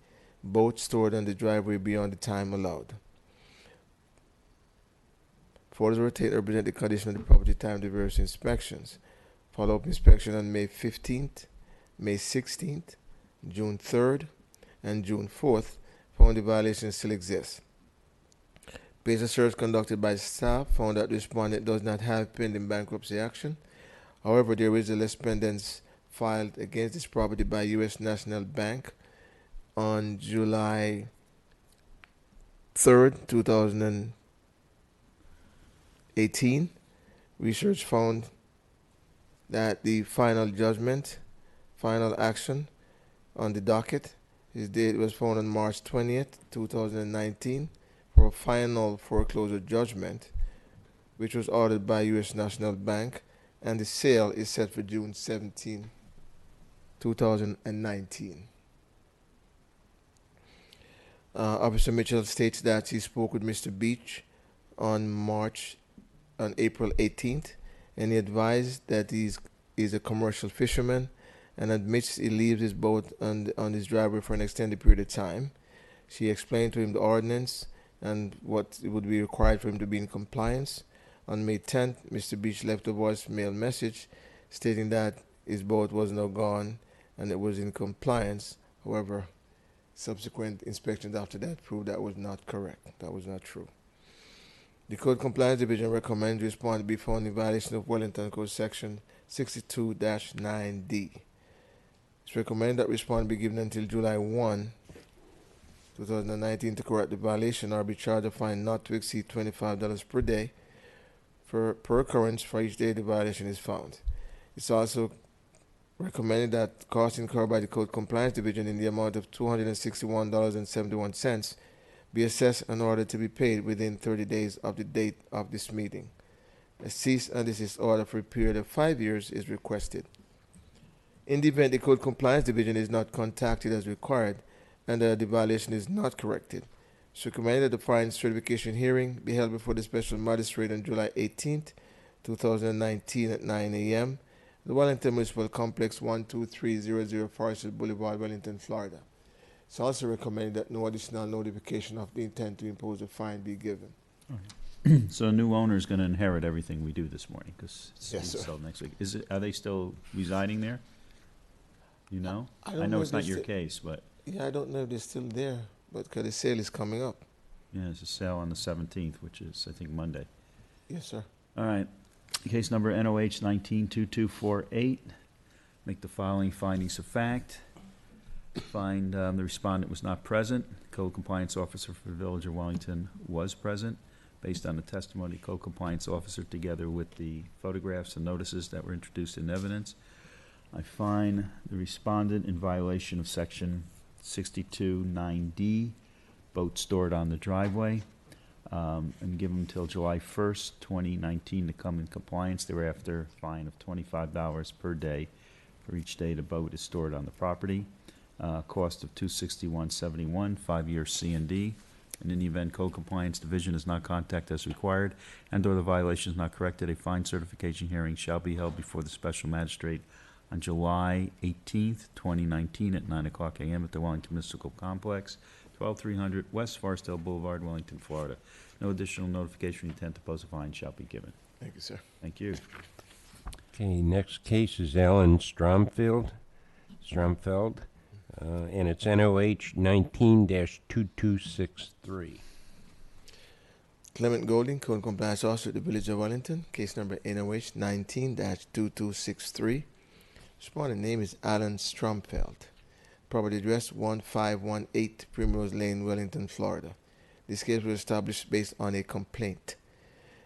boats stored on the driveway beyond the time allowed. Photos were taken to represent the condition of the property time of the various inspections. Follow-up inspection on May 15th, May 16th, June 3rd, and June 4th found the violation still exists. Based on search conducted by staff, found that the respondent does not have pending bankruptcy action. However, there is a list pendants filed against this property by U.S. National Bank on July 3rd, 2018. Research found that the final action on the docket, his date was found on March 20th, 2019, for a final foreclosure judgment, which was ordered by U.S. National Bank, and the sale is set for June 17, 2019. Officer Mitchell states that he spoke with Mr. Beach on April 18th, and he advised that he's a commercial fisherman and admits he leaves his boat on his driveway for an extended period of time. She explained to him the ordinance and what would be required for him to be in compliance. On May 10th, Mr. Beach left a voicemail message stating that his boat was now gone and it was in compliance. However, subsequent inspections after that proved that was not correct. That was not true. The Code Compliance Division recommends the respondent be found in violation of Wellington Code Section 62-9D. It's recommended that respondent be given until July 1, 2019 to correct the violation or be charged a fine not to exceed $25 per day per occurrence for each day the violation is found. It's also recommended that costs incurred by the Code Compliance Division in the amount of $261.71 be assessed in order to be paid within 30 days of the date of this meeting. A cease and desist order for a period of 5 years is requested. In the event the Code Compliance Division is not contacted as required and the violation is not corrected, it's recommended that the fine certification hearing be held before the special magistrate on July 18th, 2019 at 9 a.m. The Wellington Municipal Complex, 12300 Forest Hill Boulevard, Wellington, Florida. It's also recommended that no additional notification of the intent to impose a fine be given. So a new owner is going to inherit everything we do this morning because it's Yes, sir. sold next week. Are they still residing there? You know? I I don't know know it's if not they're your still- case, but Yeah, I don't know if they're still there, but because the sale is coming up. yeah, there's a sale on the 17th, which is, I think, Monday. Yes, sir. All right. Case number NOH 192248. Make the following findings of fact. Find the respondent was not present. Code Compliance Officer for the Village of Wellington was present. Based on the testimony, Code Compliance Officer, together with the photographs and notices that were introduced in evidence, I find the respondent in violation of Section 62-9D boat stored on the driveway, and give them until July 1st, 2019 to come in compliance. Thereafter, fine of $25 per day for each day the boat is stored on the property. Cost of $261.71, 5-year C&D. And in the event Code Compliance Division is not contacted as required and/or the violation is not corrected, a fine certification hearing shall be held before the Special Magistrate on July 18th, 2019 at 9 o'clock a.m. at the Wellington Municipal Complex, 12300 West Forest Hill Boulevard, Wellington, Florida. No additional notification of intent to pose a fine shall be given. Thank you, sir. Thank you. Okay, next case is Alan Stromfeld, and it's NOH 19-2263. Clement Golding, Code Compliance Officer at the Village of Wellington. Case number NOH 19-2263. Respondent name is Alan Stromfeld. Property address 1518 Primrose Lane, Wellington, Florida. This case was established based on a complaint.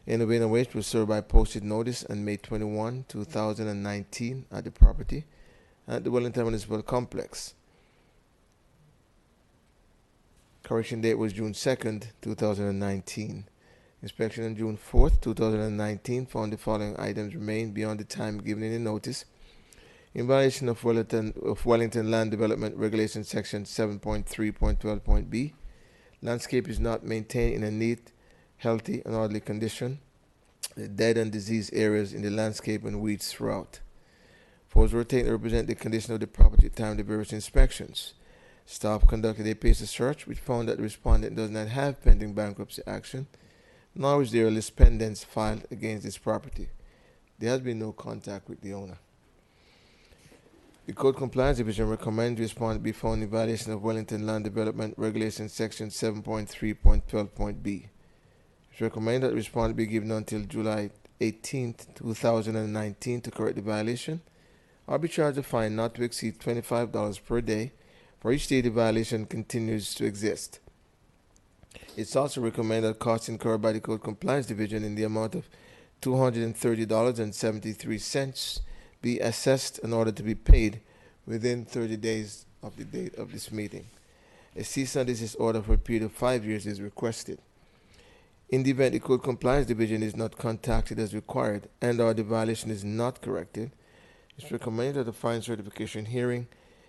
NOH was served by posted notice on May 21, 2019 at the property at the Wellington Municipal Complex. Correction date was June 2nd, 2019. Inspection on June 4th, 2019 found the following items remain beyond the time given in the notice. In violation of Wellington Land Development Regulation Section 7.3.12.b, landscape is not maintained in a neat, healthy, and orderly condition. The dead and diseased areas in the landscape and weeds throughout. Photos were taken to represent the condition of the property at the time of the various inspections. Staff conducted a pacer search which found that the respondent does not have pending bankruptcy action, nor is there a list pendants filed against this property. There has been no contact with the owner. The Code Compliance Division recommends the respondent be found in violation of Wellington Land Development Regulation Section 7.3.12.b. It's recommended that the respondent be given until July 18th, 2019 to correct the violation, or be charged a fine not to exceed $25 per day for each day the violation continues to exist. It's also recommended that costs incurred by the Code Compliance Division in the amount of $230.73 be assessed in order to be paid within 30 days of the date of this meeting. A cease and desist order for a period of 5 years is requested. In the event the Code Compliance Division is not contacted as required and/or the violation is not corrected, it's recommended that a fine certification hearing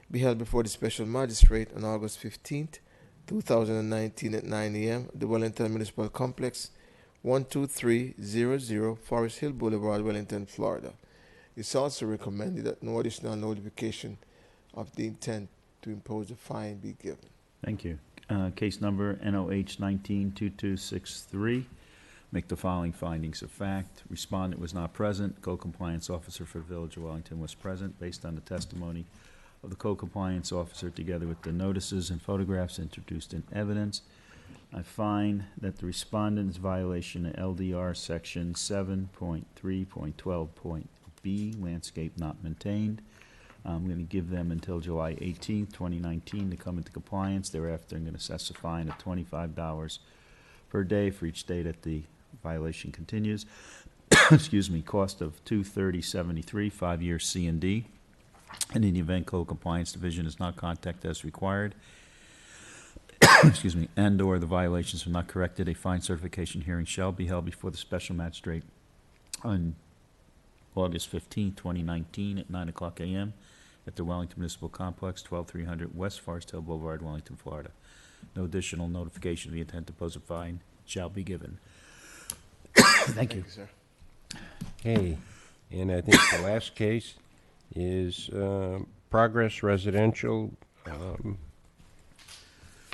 be held before the Special Magistrate on August 15th, 2019 at 9 a.m. at the Wellington Municipal Complex, 12300 Forest Hill Boulevard, Wellington, Florida. It's also recommended that no additional notification of the intent to impose a fine be given. Thank you. Case number NOH 19-2263. Make the following findings of fact. Respondent was not present. Code Compliance Officer for the Village of Wellington was present. Based on the testimony of the Code Compliance Officer together with the notices and photographs introduced in evidence, I find that the respondent's violation of LDR Section 7.3.12.b, landscape not maintained. I'm going to give them until July 18th, 2019 to come into compliance. Thereafter, I'm going to assess a fine of $25 per day for each day that the violation continues. Excuse me, cost of $230.73, 5-year C&D. And in the event Code Compliance Division is not contacted as required, excuse me, and/or the violations are not corrected, a fine certification hearing shall be held before the Special Magistrate on August 15, 2019 at 9 o'clock a.m. at the Wellington Municipal Complex, 12300 West Forest Hill Boulevard, Wellington, Florida. No additional notification of the intent to pose a fine shall be given. Thank you. Sir. Okay, and I think the last case is Progress Residential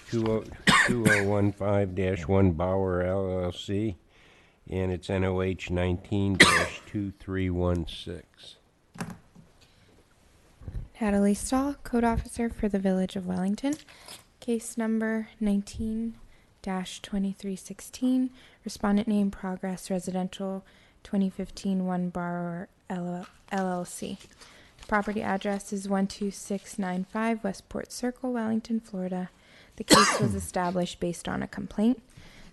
2015-1 Bauer LLC, and it's NOH 19-2316. Natalie Stahl, Code Officer for the Village of Wellington. Case number 19-2316. Respondent name Progress Residential 2015-1 Bauer LLC. Property address is 12695 Westport Circle, Wellington, Florida. The case was established based on a complaint.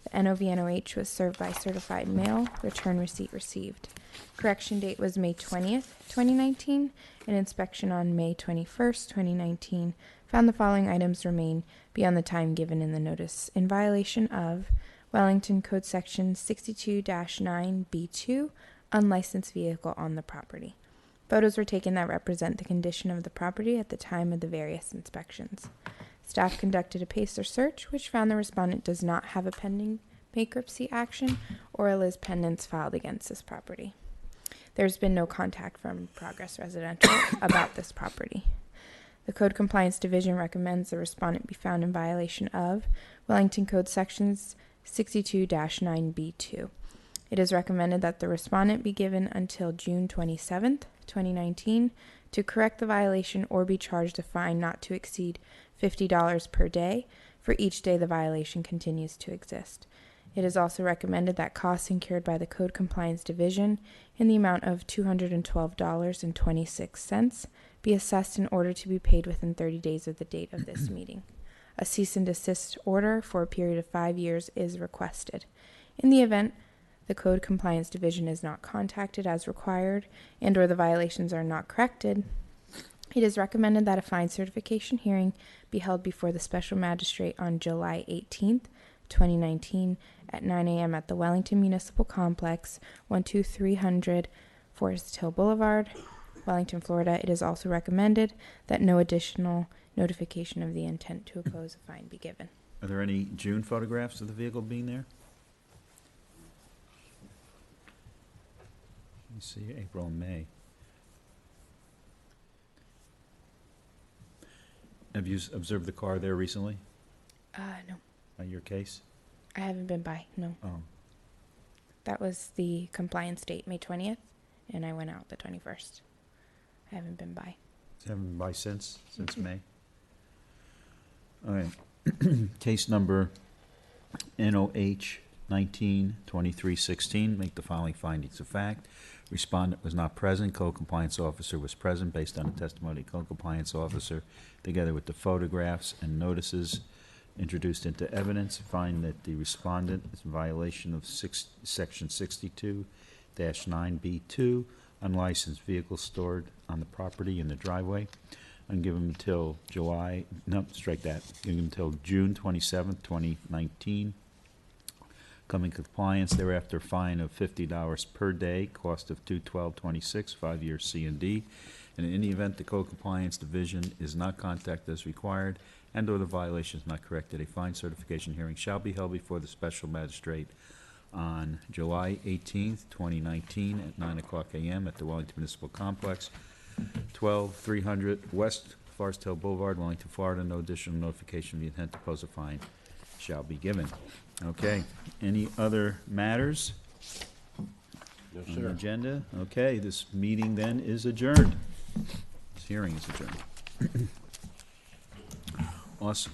The NOVNOH was served by certified mail. Return receipt received. Correction date was May 20th, 2019. An inspection on May 21st, 2019 found the following items remain beyond the time given in the notice in violation of Wellington Code Section 62-9B2, unlicensed vehicle on the property. Photos were taken that represent the condition of the property at the time of the various inspections. Staff conducted a PACER search, which found the respondent does not have a pending bankruptcy action or a lis pendens filed against this property. There's been no contact from Progress Residential about this property. The Code Compliance Division recommends the respondent be found in violation of Wellington Code Sections 62-9B2. It is recommended that the respondent be given until June 27th, 2019, to correct the violation or be charged a fine not to exceed $50 per day for each day the violation continues to exist. It is also recommended that costs incurred by the Code Compliance Division in the amount of $212.26 be assessed in order to be paid within 30 days of the date of this meeting. A cease and desist order for a period of 5 years is requested. In the event the Code Compliance Division is not contacted as required and or the violations are not corrected, it is recommended that a fine certification hearing be held before the Special Magistrate on July 18th, 2019 at 9 a.m. at the Wellington Municipal Complex, 12300 Forest Hill Boulevard, Wellington, Florida. It is also recommended that no additional notification of the intent to oppose a fine be given. Are there any June photographs of the vehicle being there? Let me see, April and May. Have you observed the car there recently? No, Your case? I haven't been by, no. Oh, That was the compliance date, May 20th, and I went out the 21st. I haven't been by. haven't been by since May? All right. Case number NOH 19-2316, make the following findings of fact. Respondent was not present. Code Compliance Officer was present based on the testimony of Code Compliance Officer, together with the photographs and notices introduced into evidence. Find that the respondent is in violation of Section 62-9B2, unlicensed vehicles stored on the property in the driveway, and give him until Give him until June 27th, 2019. Come in compliance thereafter, fine of $50 per day, cost of $212.26, 5-year C&D. And in any event the Code Compliance Division is not contacted as required and or the violation is not corrected, a fine certification hearing shall be held before the Special Magistrate on July 18th, 2019 at 9 o'clock a.m. at the Wellington Municipal Complex, 12300 West Forest Hill Boulevard, Wellington, Florida. No additional notification of the intent to pose a fine shall be given. Okay. Any other matters No, on the sir. agenda? Okay, this meeting then is adjourned. This hearing is adjourned. Awesome.